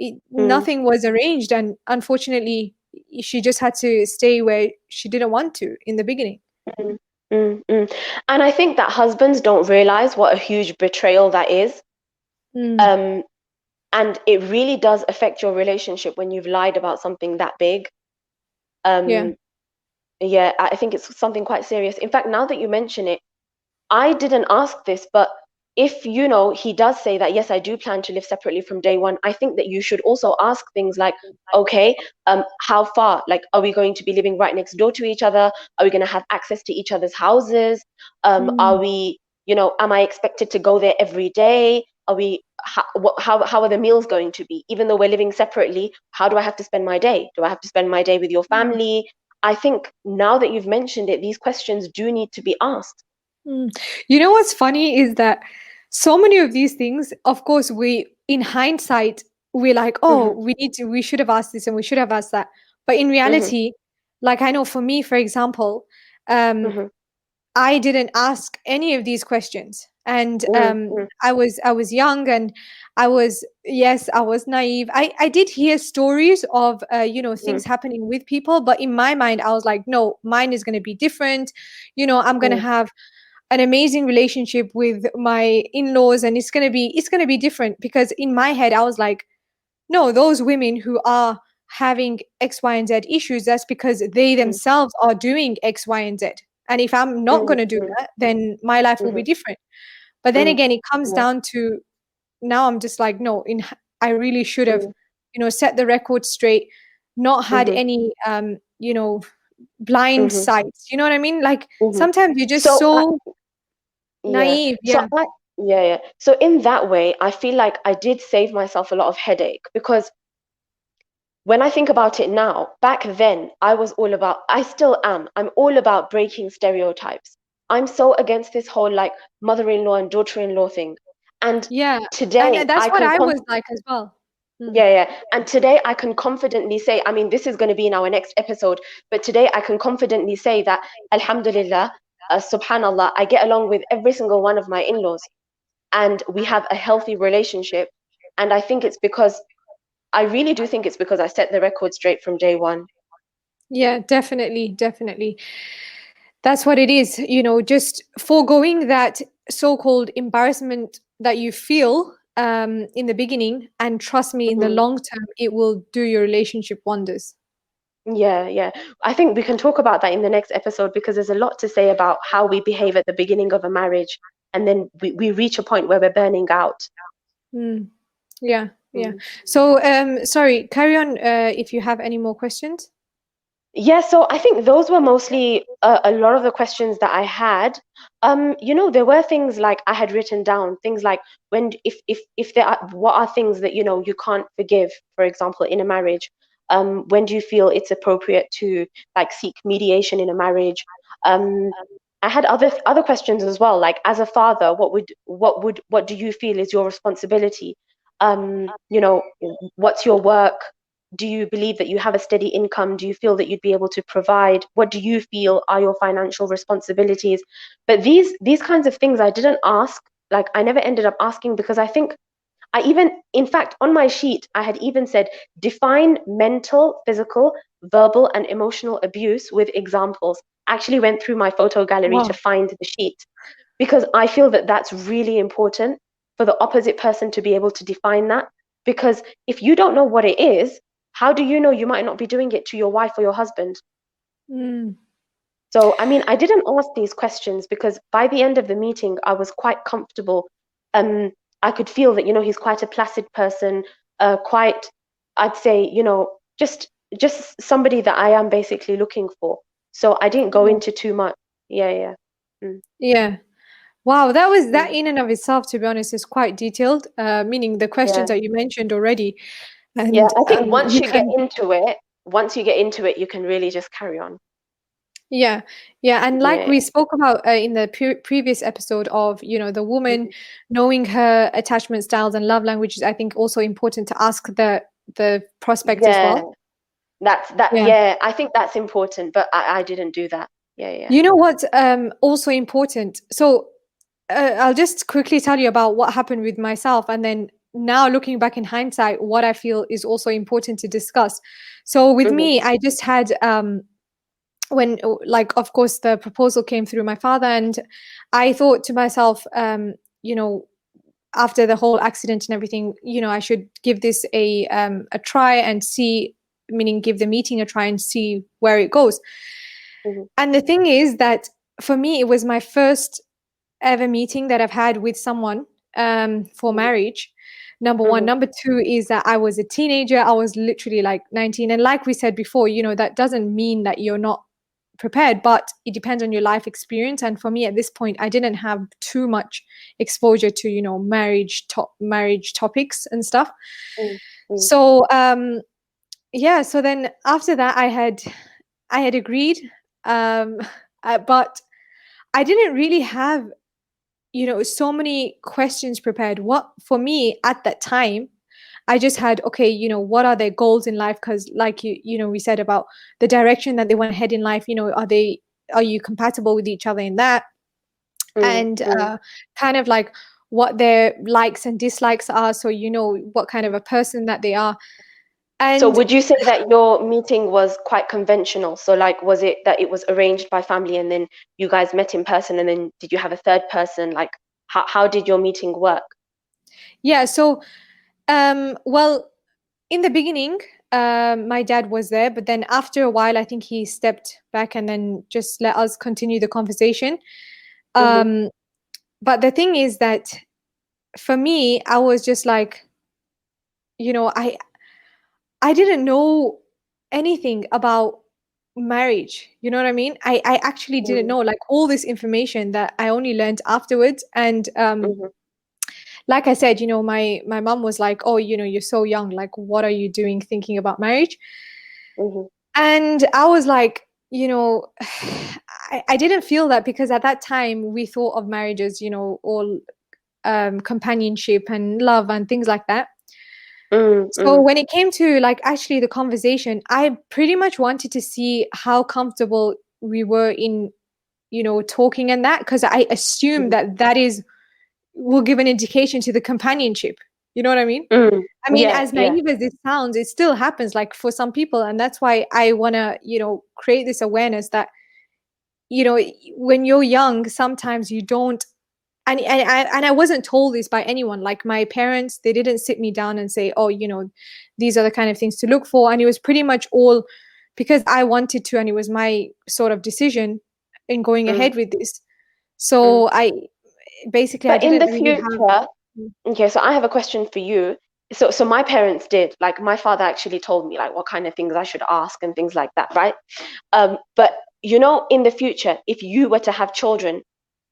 mm,
nothing was arranged, and unfortunately she just had to stay where she didn't want to in the beginning.
mm, mm. And I think that husbands don't realize what a huge betrayal that is.
Mm,
Um, And it really does affect your relationship when you've lied about something that big.
Yeah.
Um, yeah, I think it's something quite serious. In fact, now that you mention it, I didn't ask this, but if he does say that, yes, I do plan to live separately from day one, I think that you should also ask things like, okay, how far? Like, are we going to be living right next door to each other? Are we going to have access to each other's houses? Are
Mm,
we, am I expected to go there every day? Are we, how are the meals going to be? Even though we're living separately, how do I have to spend my day? Do I have to spend my day with your
mm,
family? I think now that you've mentioned it, these questions do need to be asked.
mm. You know what's funny is that so many of these things, of course, we in hindsight, we're like, oh,
Hmm.
we should have asked this and we should have asked that. But in
Hmm.
reality, like I know for me, for example, um,
Hmm.
I didn't ask any of these questions. And
Mm, mm,
I was young and I was naive. I did hear stories of
mm,
things happening with people, but in my mind I was like, no, mine is going to be different. I'm going to
mm,
have an amazing relationship with my in-laws, and it's going to be different, because in my head I was like, no, those women who are having X, Y, and Z issues, that's because they
mm,
themselves are doing X, Y, and Z. And if I'm not
mm,
going to do
mm,
that, then my life will be
mhm,
different. But then
mm,
again, it comes
yeah,
down to, now I'm just like, no, I really should have,
mm,
set the record straight, not had
mhm,
any, blind
mhm,
sights. You know what I mean? Like
mhm.
sometimes you're just
So
so
yeah,
naive.
so
Yeah.
yeah. So in that way, I feel like I did save myself a lot of headache, because when I think about it now, back then I still am, I'm all about breaking stereotypes. I'm so against this whole like mother-in-law and daughter-in-law thing. And
Yeah. And
today
that's
I
what
can
I was like as well. Mm.
Yeah, yeah. And today I can confidently say, I mean, this is going to be in our next episode, but today I can confidently say that, Alhamdulillah, Subhanallah, I get along with every single one of my in-laws, and we have a healthy relationship. And I really do think it's because I set the record straight from day one.
Yeah, definitely, definitely. That's what it is, just foregoing that so-called embarrassment that you feel in the beginning, and trust me, in the
Mhm.
long term, it will do your relationship wonders.
Yeah, yeah. I think we can talk about that in the next episode, because there's a lot to say about how we behave at the beginning of a marriage, and then we reach a point where we're burning out.
Mm, yeah, yeah.
Mm.
So, sorry, carry on if you have any more questions.
Yeah, so I think those were mostly a lot of the questions that I had. There were things like I had written down, things like, if there are, what are things that you can't forgive, for example, in a marriage. When do you feel it's appropriate to like seek mediation in a marriage? Um, I had other questions as well, like as a father, what do you feel is your responsibility? What's your work? Do you believe that you have a steady income? Do you feel that you'd be able to provide? What do you feel are your financial responsibilities? But these kinds of things I didn't ask. Like I never ended up asking, because I think in fact, on my sheet, I had even said, define mental, physical, verbal, and emotional abuse with examples. I actually went through my photo gallery to
Wow.
find the sheet, because I feel that that's really important for the opposite person to be able to define that. Because if you don't know what it is, how do you know you might not be doing it to your wife or your husband?
Mm,
So, I mean, I didn't ask these questions because by the end of the meeting, I was quite comfortable. I could feel that, he's quite a placid person, quite, I'd say, just somebody that I am basically looking for. So I didn't go
yeah.
into too much. Yeah, yeah. Mm,
Yeah. Wow, that
mm,
in and of itself, to be honest, is quite detailed. Meaning the questions
yeah.
that you mentioned already,
Yeah,
and
I think
you can.
once you get into it, you can really just carry on.
Yeah, yeah, and like
Yeah.
we spoke about in the previous episode of, the woman
Mhm.
knowing her attachment styles and love languages, I think also important to ask the prospect as
Yeah.
well. Yeah.
Yeah, I think that's important, but I didn't do that. Yeah, yeah.
You know what's also important? So I'll just quickly tell you about what happened with myself, and then now looking back in hindsight, what I feel is also important to discuss. So with
Mhm.
me, I just had when like of course the proposal came through my father, and I thought to myself, you know after the whole accident and everything, I should give this a try and see, meaning give the meeting a try and see where it goes.
Mm-hmm.
And the thing is that for me, it was my first ever meeting that I've had with someone for marriage. Number one.
Mm-hmm.
Number two is that I was a teenager. I was literally like 19. And like we said before, that doesn't mean that you're not prepared, but it depends on your life experience. And for me at this point, I didn't have too much exposure to, marriage topics and stuff.
Mm-hmm.
So yeah, so then after that I had agreed. But I didn't really have so many questions prepared. What for me at that time, I just had, okay, what are their goals in life? Because like we said about the direction that they want to head in life, are you compatible with each other in that? And kind of like what their likes and dislikes are, so what kind of a person that they are.
So
And
would you say that your meeting was quite conventional? So like, was it that it was arranged by family and then you guys met in person, and then did you have a third person? Like, how did your meeting work?
yeah, so well, in the beginning, my dad was there, but then after a while, I think he stepped back and then just let us continue the conversation.
Mm-hmm.
But the thing is that for me, I was just like, I didn't know anything about marriage. You know what I mean? I actually didn't know like all this information that I only learned afterwards. And
Mm-hmm.
like I said, my mom was like, oh, you're so young. Like, what are you doing thinking about marriage?
Mm-hmm.
And I was like, I didn't feel that, because at that time we thought of marriage as, all companionship and love and things like that. So
Mm-hmm.
when it came to like actually the conversation, I pretty much wanted to see how comfortable we were in, talking and that, because I assumed that is will give an indication to the companionship. You know what I mean?
Mm-hmm.
I mean,
Yeah,
as
yeah.
naive as this sounds, it still happens like for some people. And that's why I want to, create this awareness that, when you're young, sometimes you don't. And I wasn't told this by anyone. Like my parents, they didn't sit me down and say, oh, these are the kind of things to look for. And it was pretty much all because I wanted to, and it was my sort of decision in going
Mm-hmm.
ahead with this. So I
But in
didn't
the
really have.
future, okay, so I have a question for you. So my parents did, like my father actually told me like what kind of things I should ask and things like that, right? But in the future, if you were to have children,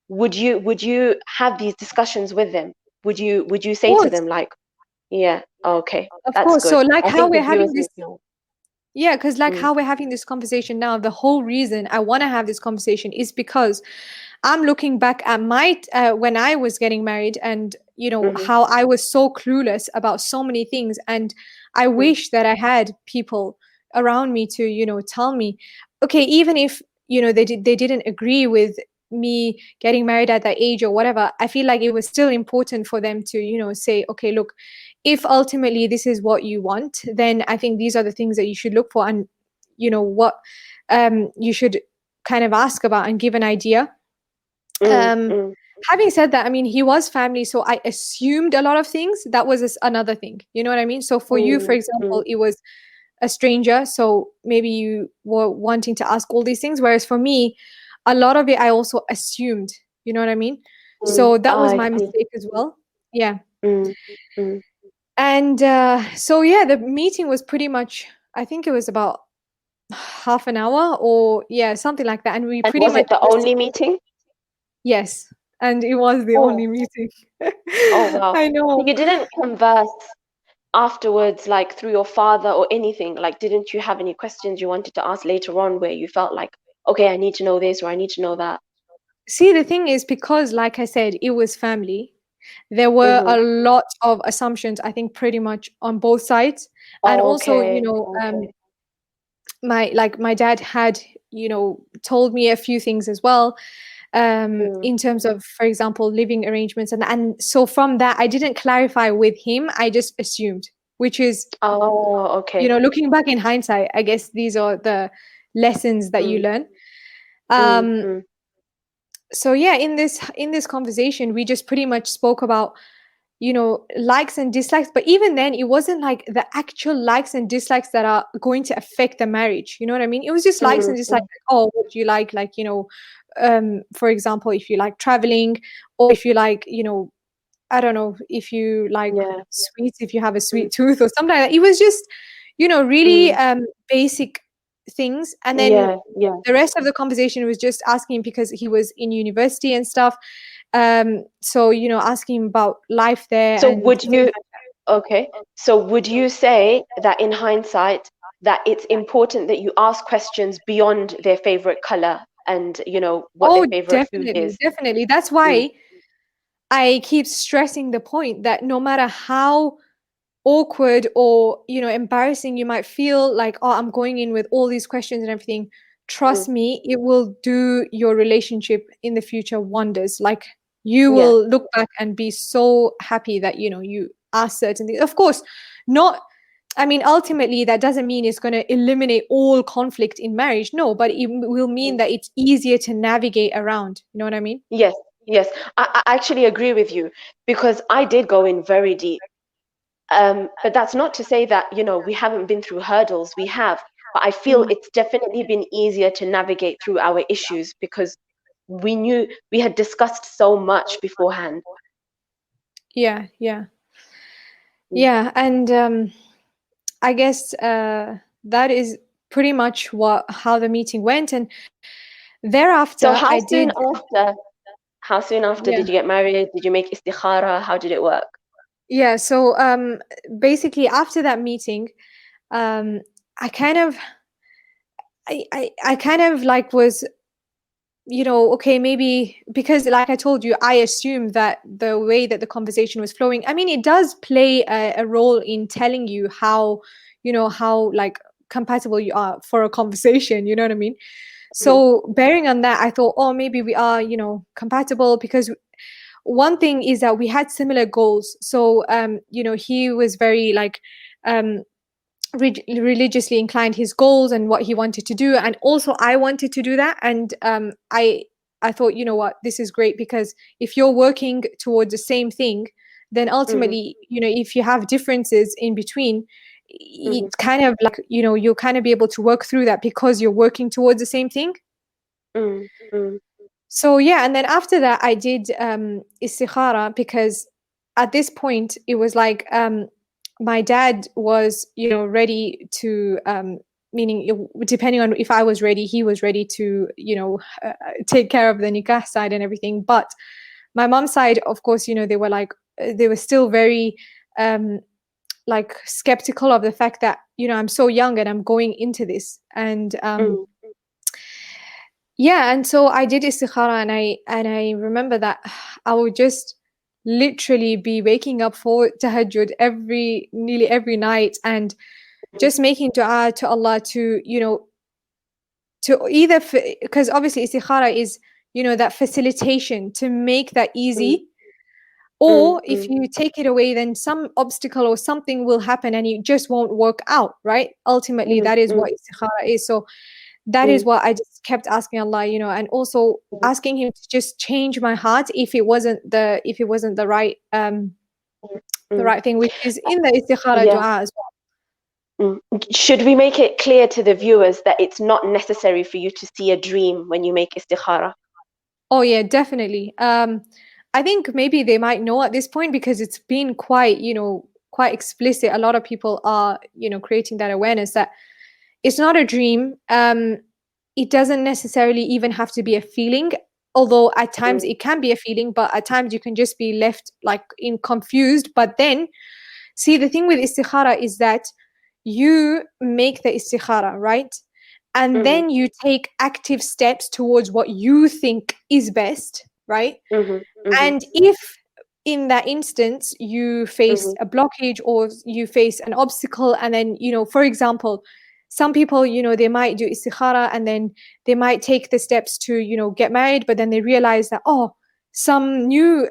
would you have these discussions with them? Would you say to them like, yeah, okay,
Of
that's
course. So
good.
like
I
how
think the
we're having
viewers
this.
need to know.
Yeah, because like
Mm,
how we're having this conversation now, the whole reason I want to have this conversation is because I'm looking back at my when I was getting married, and
mhm,
how I was so clueless about so many things, and I
mm,
wish that I had people around me to tell me, okay, even if they didn't agree with me getting married at that age or whatever, I feel like it was still important for them to say, okay, look, if ultimately this is what you want, then I think these are the things that you should look for, and what you should kind of ask about and give an idea.
mm,
um
mm,
Having said that, I mean, he was family, so I assumed a lot of things. That was another thing, you know what I mean? So for you, for
mm,
example,
mm,
it was a stranger, so maybe you were wanting to ask all these things, whereas for me, a lot of it I also assumed, you know what I mean?
mm.
So that was
I
my
see.
mistake as well. Yeah.
Mm, mm.
And so yeah, the meeting was pretty much, I think it was about half an hour, or yeah, something like that, and we
And
pretty
was
much
it the
just.
only meeting?
Yes, and it was the only
Oh,
meeting.
oh wow.
I
So
know.
you didn't converse afterwards, like through your father or anything? Like, didn't you have any questions you wanted to ask later on where you felt like, okay, I need to know this or I need to know that?
See, the thing is, because like I said, it was family, there were
Mm-hmm.
a lot of assumptions, I think, pretty much on both sides. And also,
Okay, okay.
my dad had, told me a few things as well,
Mm.
in terms of, for example, living arrangements, and so from that, I didn't clarify with him. I just assumed, which is,
Oh, okay.
looking back in hindsight, I guess these are the lessons that you
Mm,
learn.
mm,
Um,
mm,
so yeah, in this conversation, we just pretty much spoke about likes and dislikes, but even then it wasn't like the actual likes and dislikes that are going to affect the marriage. You know what I mean? It was just likes and dislikes. Like, oh, what do you like? Like, for example, if you like traveling, or if you like, I don't know, if you like
Yeah.
sweets, if you have a
Mm,
sweet tooth or something like that. It was just, really
mm.
basic things. And then
Yeah, yeah.
the rest of the conversation was just asking, because he was in university and stuff. So, asking him about life there
So
and
would you, okay, so would you say that in hindsight, that it's important that you ask questions beyond their favorite color and, what their
oh,
favorite food
definitely,
is?
definitely. That's
Mm,
why I keep stressing the point that no matter how awkward or embarrassing you might feel, like, oh, I'm going in with all these questions and everything,
mm.
trust me, it will do your relationship in the future wonders. Like, you
Yeah.
will look back and be so happy that you asked certain things. Of course, not, I mean, ultimately that doesn't mean it's going to eliminate all conflict in marriage, no, but it will mean
Mm.
that it's easier to navigate around. You know what I mean?
Yes, yes. I actually agree with you because I did go in very deep. But that's not to say that, we haven't been through hurdles. We have. But I feel
Mm.
it's definitely been easier to navigate through our issues because we had discussed so much beforehand.
Yeah, yeah.
Mm.
Yeah, and I guess that is pretty much what how the meeting went, and
So
thereafter I did.
how soon after
Yeah,
did you get married? Did you make istikhara? How did it work?
yeah. So basically after that meeting, um, I kind of, I kind of like was, okay, maybe because, like I told you, I assumed that the way that the conversation was flowing, I mean, it does play a role in telling you how, how like compatible you are for a conversation. You know what I mean?
Mhm,
So bearing on that, I thought, oh, maybe we are, compatible, because one thing is that we had similar goals. So, he was very like, um, religiously inclined, his goals and what he wanted to do, and also I wanted to do that. And I thought, you know what, this is great, because if you're working towards the same thing, then
mhm,
ultimately, if you have differences in between,
mhm,
it's kind of like, you'll kind of be able to work through that because you're working towards the same thing.
mm, mm,
So yeah, and then after that, I did istikhara, because at this point it was like, my dad was, ready to, meaning, depending on if I was ready, he was ready to, take care of the nikah side and everything. But my mom's side, of course, they were like, they were still very, um, like skeptical of the fact that, I'm so young and I'm going into this. And
mm.
yeah, and so I did istikhara, and I remember that I would just literally be waking up for tahajjud nearly every night, and just making dua to Allah to, to either, because obviously istikhara is, that facilitation to make that
Mm,
easy,
mm,
or if
mm,
you take it away, then some obstacle or something will happen and it just won't work out, right? Ultimately,
mm,
that is
mm,
what istikhara is. So that is
mm,
what I just kept asking Allah, and also
mm,
asking him to just change my heart if it wasn't the
mm.
right thing, which is in the istikhara
Yeah.
dua as well.
Mm. Should we make it clear to the viewers that it's not necessary for you to see a dream when you make istikhara?
Oh yeah, definitely. I think maybe they might know at this point, because it's been quite, quite explicit. A lot of people are, creating that awareness that it's not a dream. It doesn't necessarily even have to be a feeling, although at times
Mm,
it can be a feeling, but at times you can just be left like in confused. But then, see, the thing with istikhara is that you make the istikhara, right? And
mm,
then you take active steps towards what you think is best, right?
mhm, mhm,
And if in that instance you face
mhm,
a blockage or you face an obstacle, and then, for example, some people, they might do istikhara and then they might take the steps to, get married, but then they realize that, oh, some new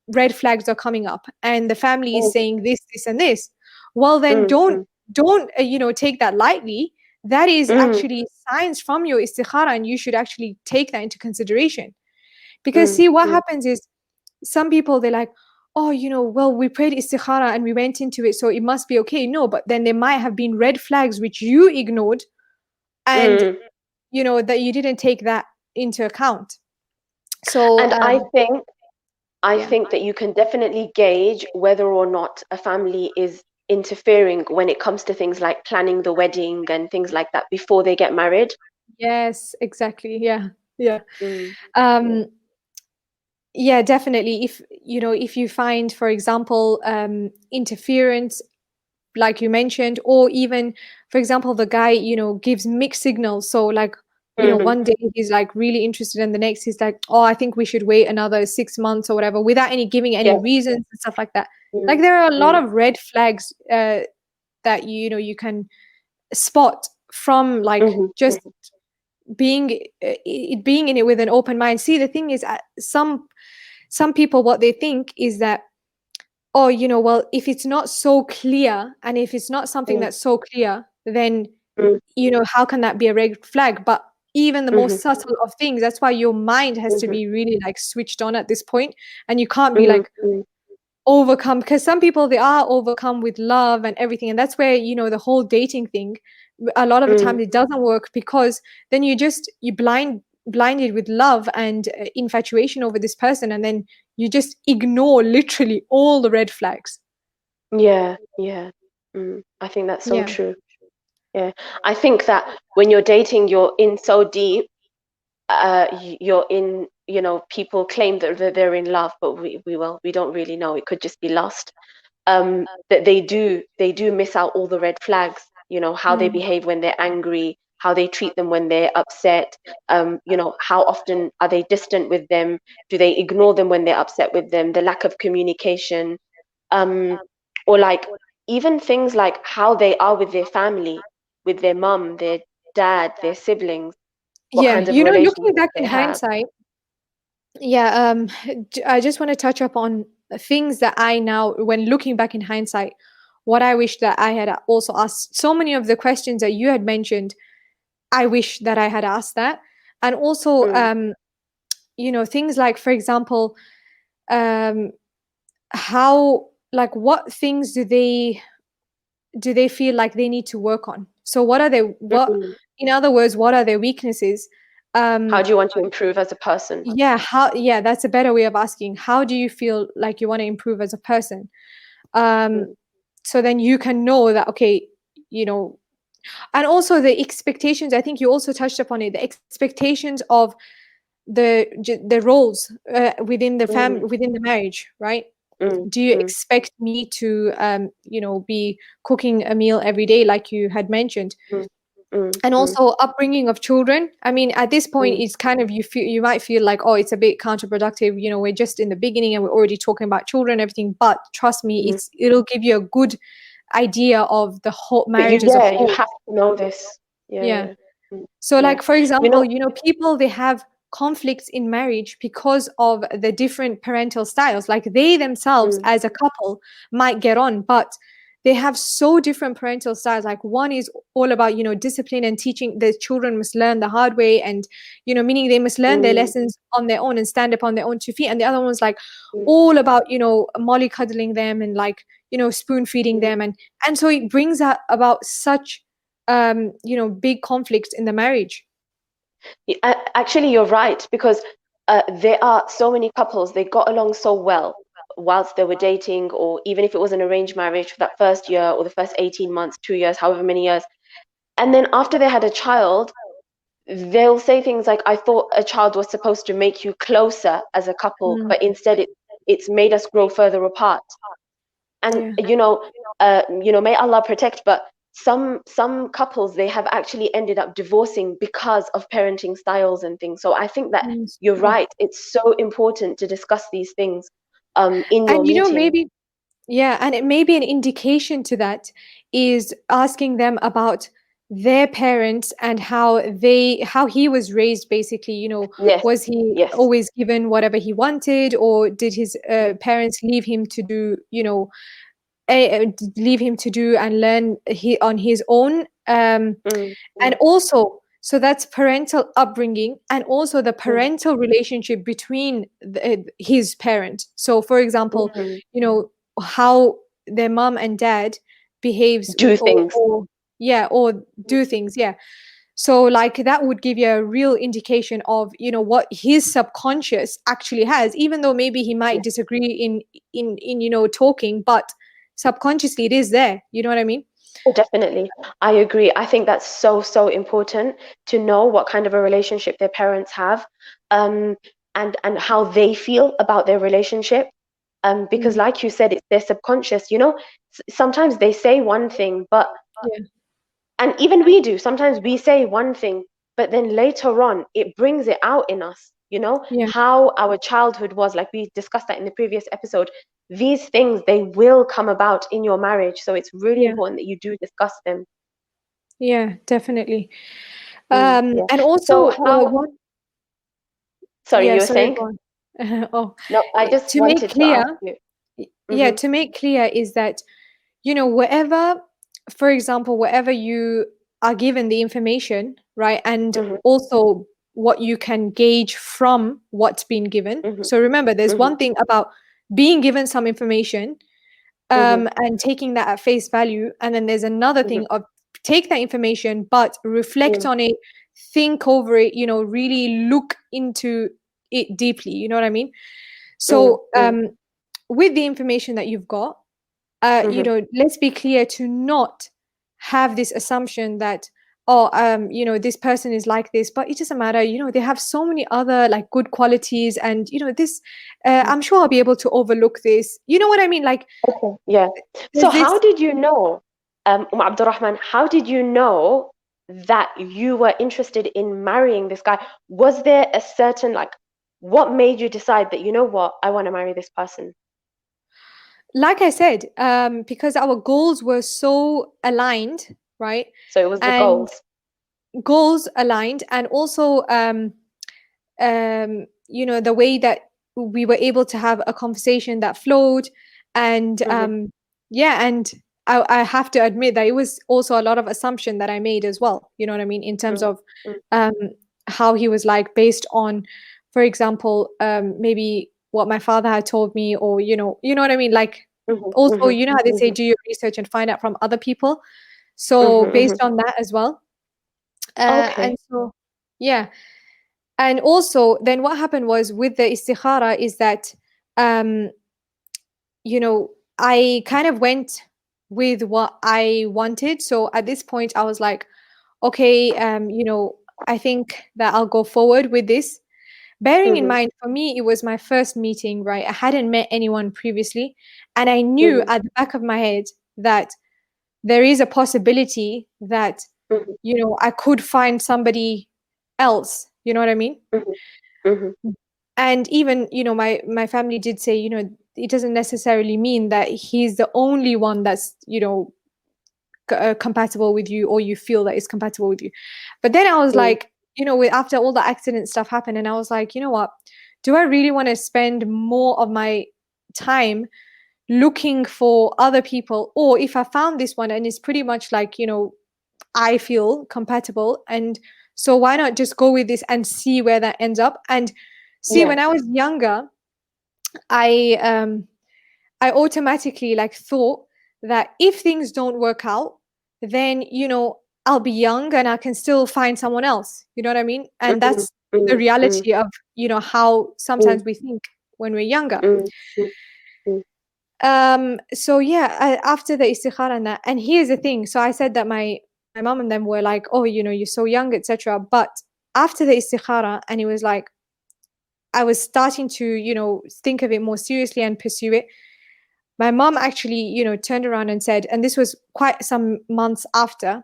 red flags are coming up and the family is
mm,
saying this and this. Well, then
mm,
don't take that lightly. That is
mm,
actually signs from your istikhara, and you should actually take that into consideration. Because
mm,
see, what
mm,
happens is, some people, they're like, oh, well, we prayed istikhara and we went into it, so it must be okay. No, but then there might have been red flags which you ignored, and
Mm.
that you didn't take that into account. So
And I
yeah.
think that you can definitely gauge whether or not a family is interfering when it comes to things like planning the wedding and things like that before they get married.
Yes, exactly. Yeah. Yeah.
Mm. Yeah.
Um, yeah, definitely. If you find, for example, interference, like you mentioned, or even, for example, the guy, gives mixed signals. So like,
Hmm.
one day he's like really interested, and the next he's like, oh, I think we should wait another 6 months or whatever, without any giving any
Yeah.
reasons and stuff like that. Like
Mm.
there are a lot
Mm.
of red flags that you can spot from like
Hmm.
just being in it with an open mind. See, the thing is, some people, what they think is that, oh, well, if it's not so clear, and if it's not something
Mm.
that's so clear, then
Mm.
how can that be a red flag? But even the most
Hmm.
subtle of things, that's why your mind has to
Hmm.
be really like switched on at this point, and you can't be
Hmm.
like overcome, because some people, they are overcome with love and everything, and that's where the whole dating thing, a lot of the
Mm.
time it doesn't work, because then you blinded with love and infatuation over this person, and then you just ignore literally all the red flags.
Yeah. Yeah. I think that's so
Yeah.
true. Yeah. I think that when you're dating, you're in so deep. You're in. People claim that they're in love, but we don't really know. It could just be lust. That they do miss out all the red flags. How they
Mm.
behave when they're angry, how they treat them when they're upset. How often are they distant with them? Do they ignore them when they're upset with them? The lack of communication, um, or like even things like how they are with their family, with their mum, their dad, their siblings, what
Yeah,
kinds of
looking
relationships
back
they
in
have.
hindsight, yeah, I just want to touch up on things that I now, when looking back in hindsight, what I wish that I had also asked. So many of the questions that you had mentioned, I wish that I had asked that. And also,
Mm.
things like, for example, um, how, like, what things do they feel like they need to work on? So what are they,
Mm.
in other words, what are their weaknesses?
How
Um,
do you want to improve as a person?
yeah, that's a better way of asking. How do you feel like you want to improve as a person? Um,
Mm.
so then you can know that, okay, you know, and also the expectations. I think you also touched upon it. The expectations of the roles within the
Mm.
family, within the marriage, right?
Mm.
Do you
Mm.
expect me to, be cooking a meal every day, like you had mentioned?
Mm. Mm.
And
Mm.
also upbringing of children. I mean, at this point,
Mm.
it's kind of, you might feel like, oh, it's a bit counterproductive. We're just in the beginning and we're already talking about children and everything. But trust me,
Mm.
it'll give you a good idea of the whole
But
marriage as a
you
whole.
have to know this. Yeah,
Yeah.
yeah. Mm.
So,
Yeah.
like, for
You
example,
know,
people, they have conflicts in marriage because of the different parental styles. Like, they themselves
mm.
as a couple might get on, but they have so different parental styles. Like, one is all about, discipline and teaching the children must learn the hard way, and, meaning they must learn their
Mm.
lessons on their own and stand up on their own 2 feet. And the other one's like
Mm.
all about, mollycoddling them and like, spoon feeding
Mm.
them. And so it brings about such big conflicts in the marriage.
Actually, you're right, because there are so many couples, they got along so well whilst they were dating, or even if it was an arranged marriage for that first year or the first 18 months, 2 years, however many years. And then after they had a child, they'll say things like, I thought a child was supposed to make you closer as a couple,
Mm,
but instead it's made us grow further apart. And
yeah.
may Allah protect, but some couples, they have actually ended up divorcing because of parenting styles and things. So I think that you're
Yeah.
right, it's so important to discuss these things in your
And
meeting.
maybe, yeah, and it may be an indication to that is asking them about their parents and how he was raised, basically.
Yes.
Was he
Yes.
always given whatever he wanted, or did his parents leave him to do, leave him to do and learn on his own?
Mm.
And
Mm.
also, So that's parental upbringing and also the parental relationship between his parent. So for example,
Mm-hmm.
how their mom and dad behaves,
Do things.
or yeah, or do things, yeah. So like that would give you a real indication of what his subconscious actually has, even though maybe he might
Yes,
disagree in talking, but subconsciously it is there, you know what I mean?
definitely. I agree. I think that's so, so important to know what kind of a relationship their parents have, um, and how they feel about their relationship. Because
Mm,
like you said, it's their subconscious. Sometimes they say one thing, but
yeah,
and even we do. Sometimes we say one thing, but then later on, it brings it out in us.
yeah,
How our childhood was, like we discussed that in the previous episode. These things, they will come about in your marriage. So it's really
yeah,
important that you do discuss them.
yeah, definitely.
Yeah.
And
So
also
how,
what
sorry,
yeah,
you were
sorry,
saying?
go on. Oh,
No, I just
to make
wanted to
clear,
ask you.
yeah,
Mm-hmm,
to make clear is that wherever, for example, wherever you are given the information, right, and
mm-hmm,
also what you can gauge from what's been given.
mm-hmm,
So remember, there's
mm-hmm,
one thing about being given some information,
mm-hmm,
and taking that at face value, and then there's another
mm-hmm,
thing of take that information but reflect
mm-hmm,
on it, think over it, really look into it deeply, you know what I mean? So with the information that you've got,
mm-hmm,
let's be clear to not have this assumption that, oh, this person is like this, but it doesn't matter. They have so many other like good qualities, and this,
mm-hmm.
I'm sure I'll be able to overlook this. You know what I mean? Like,
Okay, yeah. So
there's
how
this.
did you know, Abdurrahman, how did you know that you were interested in marrying this guy? Was there a certain, like, what made you decide that, you know what, I want to marry this person?
Like I said, because our goals were so aligned, right?
So it was the
And
goals.
goals aligned, and also the way that we were able to have a conversation that flowed, and
Mm-hmm,
yeah, and I have to admit that it was also a lot of assumption that I made as well, you know what I mean, in terms of
mm-hmm,
um how he was like, based on, for example, maybe what my father had told me, or what I mean, like,
mm-hmm,
also,
mm-hmm,
how they say
mm-hmm,
do your research and find out from other people, so
mm-hmm, mm-hmm.
based on that as well. And
Okay.
so yeah, and also then what happened was with the istikhara is that um I kind of went with what I wanted. So at this point I was like, okay, I think that I'll go forward with this, bearing in
Mm-hmm,
mind, for me it was my first meeting, right? I hadn't met anyone previously, and I knew
mm-hmm,
at the back of my head that there is a possibility that
mm-hmm,
I could find somebody else, you know what I mean?
mm-hmm, mm-hmm.
And even my family did say, it doesn't necessarily mean that he's the only one that's compatible with you, or you feel that is compatible with you. But then I was
Mm.
like, after all the accident stuff happened, and I was like, you know what, do I really want to spend more of my time looking for other people, or if I found this one and it's pretty much like, I feel compatible, and so why not just go with this and see where that ends up? And see,
Yeah.
when I was younger, I I automatically like thought that if things don't work out, then I'll be young and I can still find someone else. You know what I mean? And
Mm-hmm,
that's the
mm-hmm,
reality of how
mm-hmm,
sometimes we think when we're younger.
mm-hmm, mm-hmm,
So yeah, after the istikhara and that, and here's the thing. So I said that my mom and them were like, oh, you're so young, etc. But after the istikhara, and it was like I was starting to think of it more seriously and pursue it. My mom actually turned around and said, and this was quite some months after,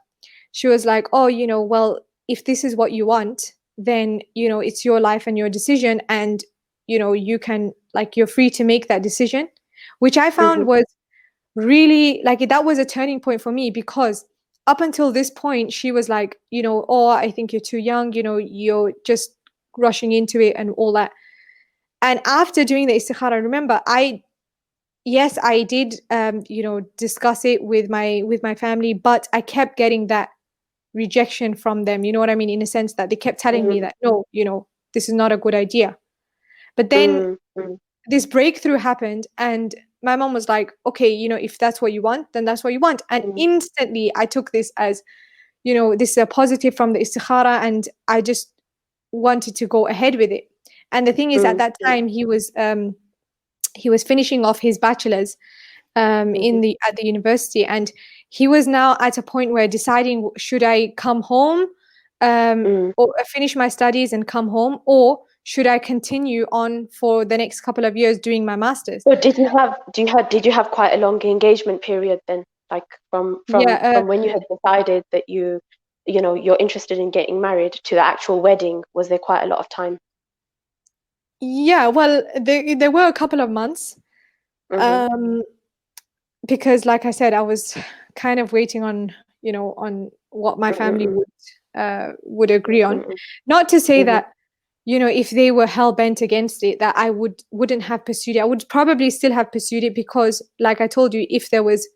she was like, oh, well, if this is what you want, then it's your life and your decision, and you can, like, you're free to make that decision, which I
mm-hmm.
found was really, like, that was a turning point for me, because up until this point she was like, oh, I think you're too young, you're just rushing into it and all that. And after doing the istikhara, remember, yes, I did discuss it with my family, but I kept getting that rejection from them, you know what I mean, in a sense that they kept telling me
Mm-hmm.
that no, this is not a good idea. But then
Mm-hmm.
this breakthrough happened, and my mom was like, okay, if that's what you want, then that's what you want. And instantly I took this as, this is a positive from the istikhara, and I just wanted to go ahead with it. And the thing is, at that time, he was finishing off his bachelor's at the university, and he was now at a point where deciding, should I come home or finish my studies and come home, or should I continue on for the next couple of years doing my master's?
So did you have quite a long engagement period then? Like
Yeah,
from when you had decided that you're interested in getting married to the actual wedding, was there quite a lot of time?
yeah. Well, there were a couple of months,
Mm-hmm.
um, because, like I said, I was kind of waiting on on what my family
Mm-hmm.
would agree on.
Mm-hmm.
Not to say
Mm-hmm.
that if they were hell bent against it, that I wouldn't have pursued it. I would probably still have pursued it, because, like I told you, if there was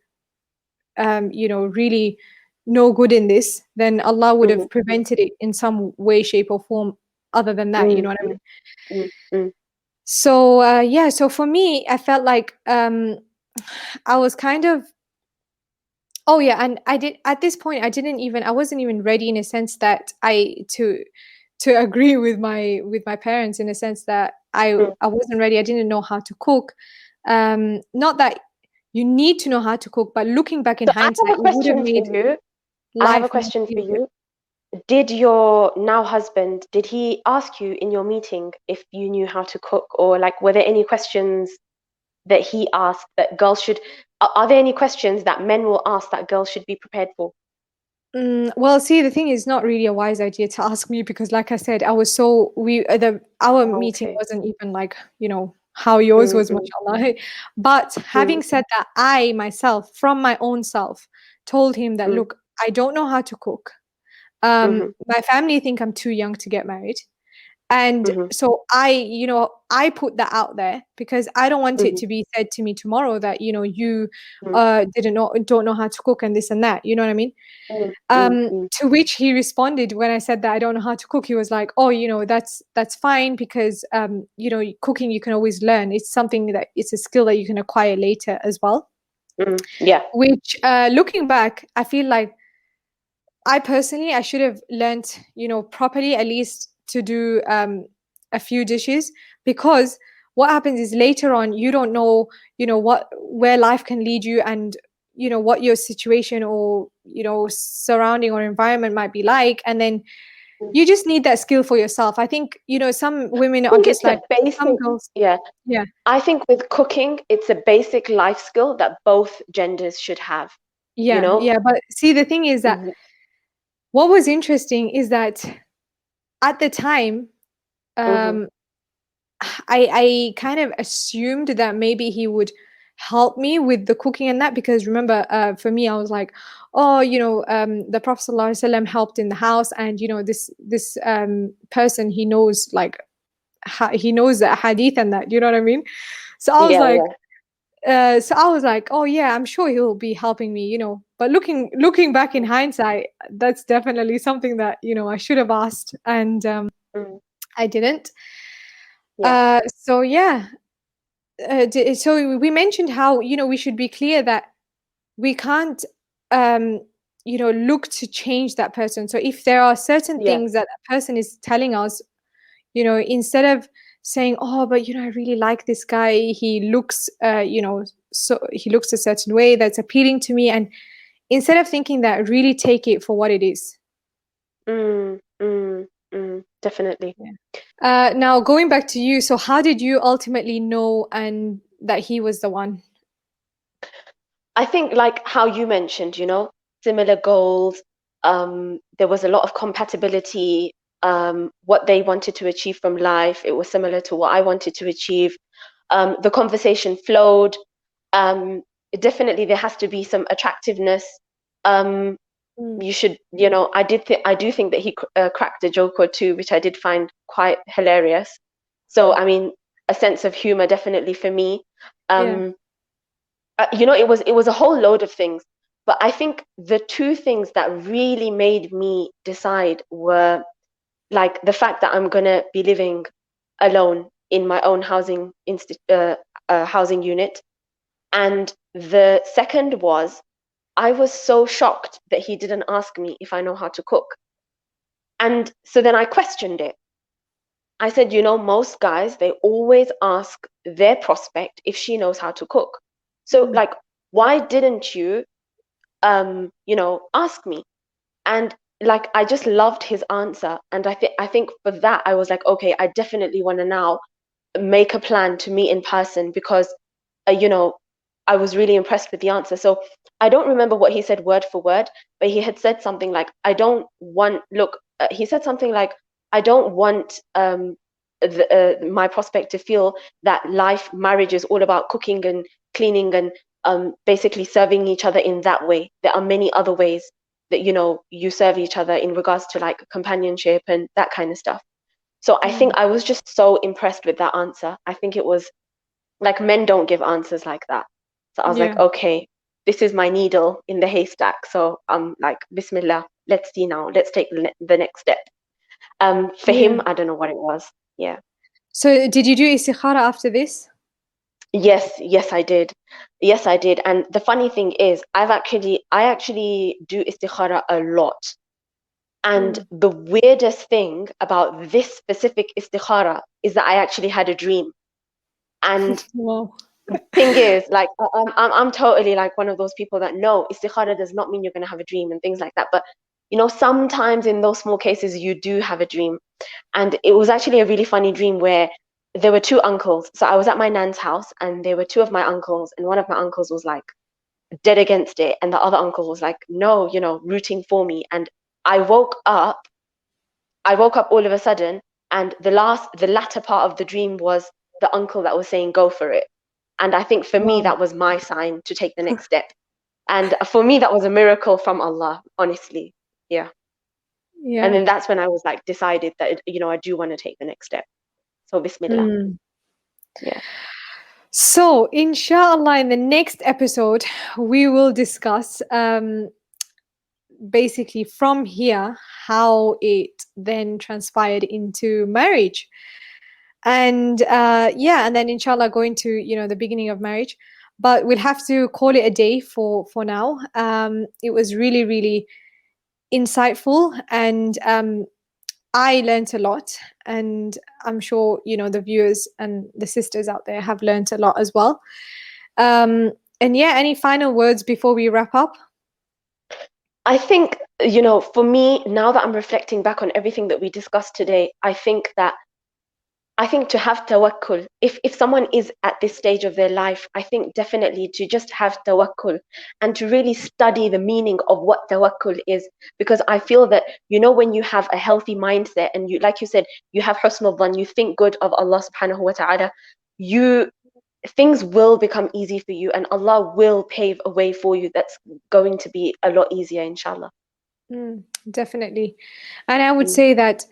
really no good in this, then Allah would
Mm-hmm.
have prevented it in some way, shape, or form other than that. You know what I mean?
Mm-hmm.
So yeah, so for me, I felt like I was kind of, oh yeah, and I did at this point, I wasn't even ready, in a sense that to agree with my parents, in a sense that I wasn't ready. I didn't know how to cook. Not that you need to know how to cook, but looking back in
So I
hindsight,
have a
it would have
question for
made
you. I have a
life much
question for
easier.
you. Did your now husband, did he ask you in your meeting if you knew how to cook, or like were there any questions that he asked that girls should, are there any questions that men will ask that girls should be prepared for?
Well, see, the thing is not really a wise idea to ask me, because, like I said, I was so we the our
Oh,
meeting
okay.
wasn't even like how yours was,
Mm-hmm.
mashallah. But having said that, I myself, from my own self, told him that, look, I don't know how to cook.
Mm-hmm.
My family think I'm too young to get married. And
Mm-hmm.
so I put that out there, because I don't want it
Mm-hmm.
to be said to me tomorrow that, you
Mm-hmm.
don't know how to cook and this and that. You know what I mean?
Mm-hmm.
To which he responded, when I said that I don't know how to cook, he was like, "Oh, that's fine, because cooking you can always learn. It's something that it's a skill that you can acquire later as well."
Mm-hmm. Yeah.
Which, looking back, I feel like I should have learnt, properly, at least to do a few dishes, because what happens is, later on, you don't know, where life can lead you, and what your situation, or surrounding or environment might be like, and then
Mm.
you just need that skill for yourself. I think some women
I
are
think
just
it's
like,
a basic,
some girls.
yeah.
Yeah,
I think with cooking, it's a basic life skill that both genders should have, you
yeah,
know?
yeah. But see, the thing is that
Mhm.
what was interesting is that, at the time,
Mhm.
um I kind of assumed that maybe he would help me with the cooking and that, because, remember, for me, I was like, oh, the Prophet ﷺ helped in the house, and this person, he knows, like, he knows the hadith and that, you know what I mean? So I was
Yeah,
like,
yeah.
oh yeah, I'm sure he'll be helping me. But looking back in hindsight, that's definitely something that I should have asked, and
Mm.
I didn't.
Yeah.
So yeah, so we mentioned how we should be clear that we can't um look to change that person. So if there are certain
Yeah.
things that a person is telling us, instead of saying, oh, but I really like this guy, he looks so he looks a certain way that's appealing to me, and instead of thinking that, really take it for what it is.
Mm. Mm. Mm. Definitely.
Yeah. Now, going back to you, so how did you ultimately know and that he was the one?
I think like how you mentioned, similar goals. There was a lot of compatibility. What they wanted to achieve from life, it was similar to what I wanted to achieve. The conversation flowed. Um, Definitely, there has to be some attractiveness. Um,
Mm.
you should, I do think that he cracked a joke or two, which I did find quite hilarious. So, I mean, a sense of humor definitely for me.
Yeah.
Um, it was a whole load of things. But I think the two things that really made me decide were like the fact that I'm gonna be living alone in my own housing unit, and the second was I was so shocked that he didn't ask me if I know how to cook. And so then I questioned it. I said, most guys, they always ask their prospect if she knows how to cook. So,
Mm.
like, why didn't you, ask me? And like, I just loved his answer. And I think for that, I was like, okay, I definitely want to now make a plan to meet in person because, uh, you know, I was really impressed with the answer. So I don't remember what he said word for word, but he had said something like, he said something like, I don't want my prospect to feel that marriage is all about cooking and cleaning and basically serving each other in that way. There are many other ways that, you serve each other in regards to like companionship and that kind of stuff. So I think
Mm.
I was just so impressed with that answer. I think it was like men don't give answers like that. So I was like,
Yeah.
okay, this is my needle in the haystack. So I'm like, Bismillah, let's see now. Let's take the next step. For
Yeah.
him, I don't know what it was. Yeah.
So did you do istikhara after this?
Yes, I did. Yes, I did. And the funny thing is, I actually do istikhara a lot. And
Mm.
the weirdest thing about this specific istikhara is that I actually had a dream. And
Wow.
thing is, like, I'm totally like one of those people that no, istikhara does not mean you're going to have a dream and things like that. But, sometimes in those small cases, you do have a dream. And it was actually a really funny dream where there were two uncles. So I was at my nan's house and there were two of my uncles. And one of my uncles was like dead against it. And the other uncle was like, no, rooting for me. And I woke up I woke up all of a sudden, and the latter part of the dream was the uncle that was saying, go for it. And I think for me,
Wow.
that was my sign to take the next step. And for me, that was a miracle from Allah, honestly. Yeah. And
Yeah.
then that's when I was like decided that, I do want to take the next step. So Bismillah.
Mm.
Yeah.
So, inshallah, in the next episode, we will discuss basically from here how it then transpired into marriage. And yeah, and then inshallah go into the beginning of marriage. But we'll have to call it a day for now. It was really, really insightful, and I learned a lot, and I'm sure the viewers and the sisters out there have learned a lot as well. And yeah, any final words before we wrap up?
I think, for me, now that I'm reflecting back on everything that we discussed today, I think to have tawakkul, if someone is at this stage of their life, I think definitely to just have tawakkul and to really study the meaning of what tawakkul is. Because I feel that, when you have a healthy mindset and you, like you said, you have husnul dhan, you think good of Allah subhanahu wa ta'ala, things will become easy for you and Allah will pave a way for you that's going to be a lot easier, inshallah.
Definitely. And I would
Mm,
say that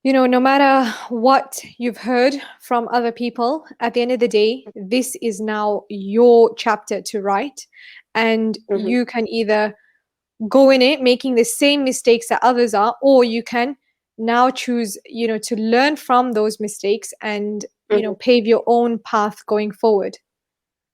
no matter what you've heard from other people, at the end of the day, this is now your chapter to write. And
mhm,
you can either go in it making the same mistakes that others are, or you can now choose, to learn from those mistakes and,
mhm,
pave your own path going forward.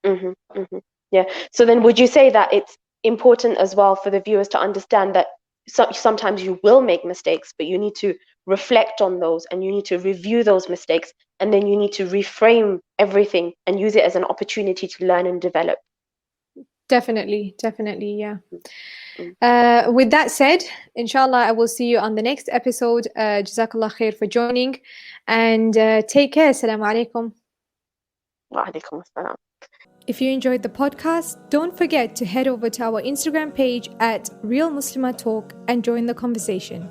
mhm, mhm. Yeah. So then would you say that it's important as well for the viewers to understand that sometimes you will make mistakes, but you need to reflect on those and you need to review those mistakes and then you need to reframe everything and use it as an opportunity to learn and develop.
Definitely, definitely, yeah.
Mm.
With that said, inshallah, I will see you on the next episode. Jazakallah khair for joining, and take care. Assalamu alaikum.
Wa alaikum assalam.
If you enjoyed the podcast, don't forget to head over to our Instagram page at Real Muslima Talk and join the conversation.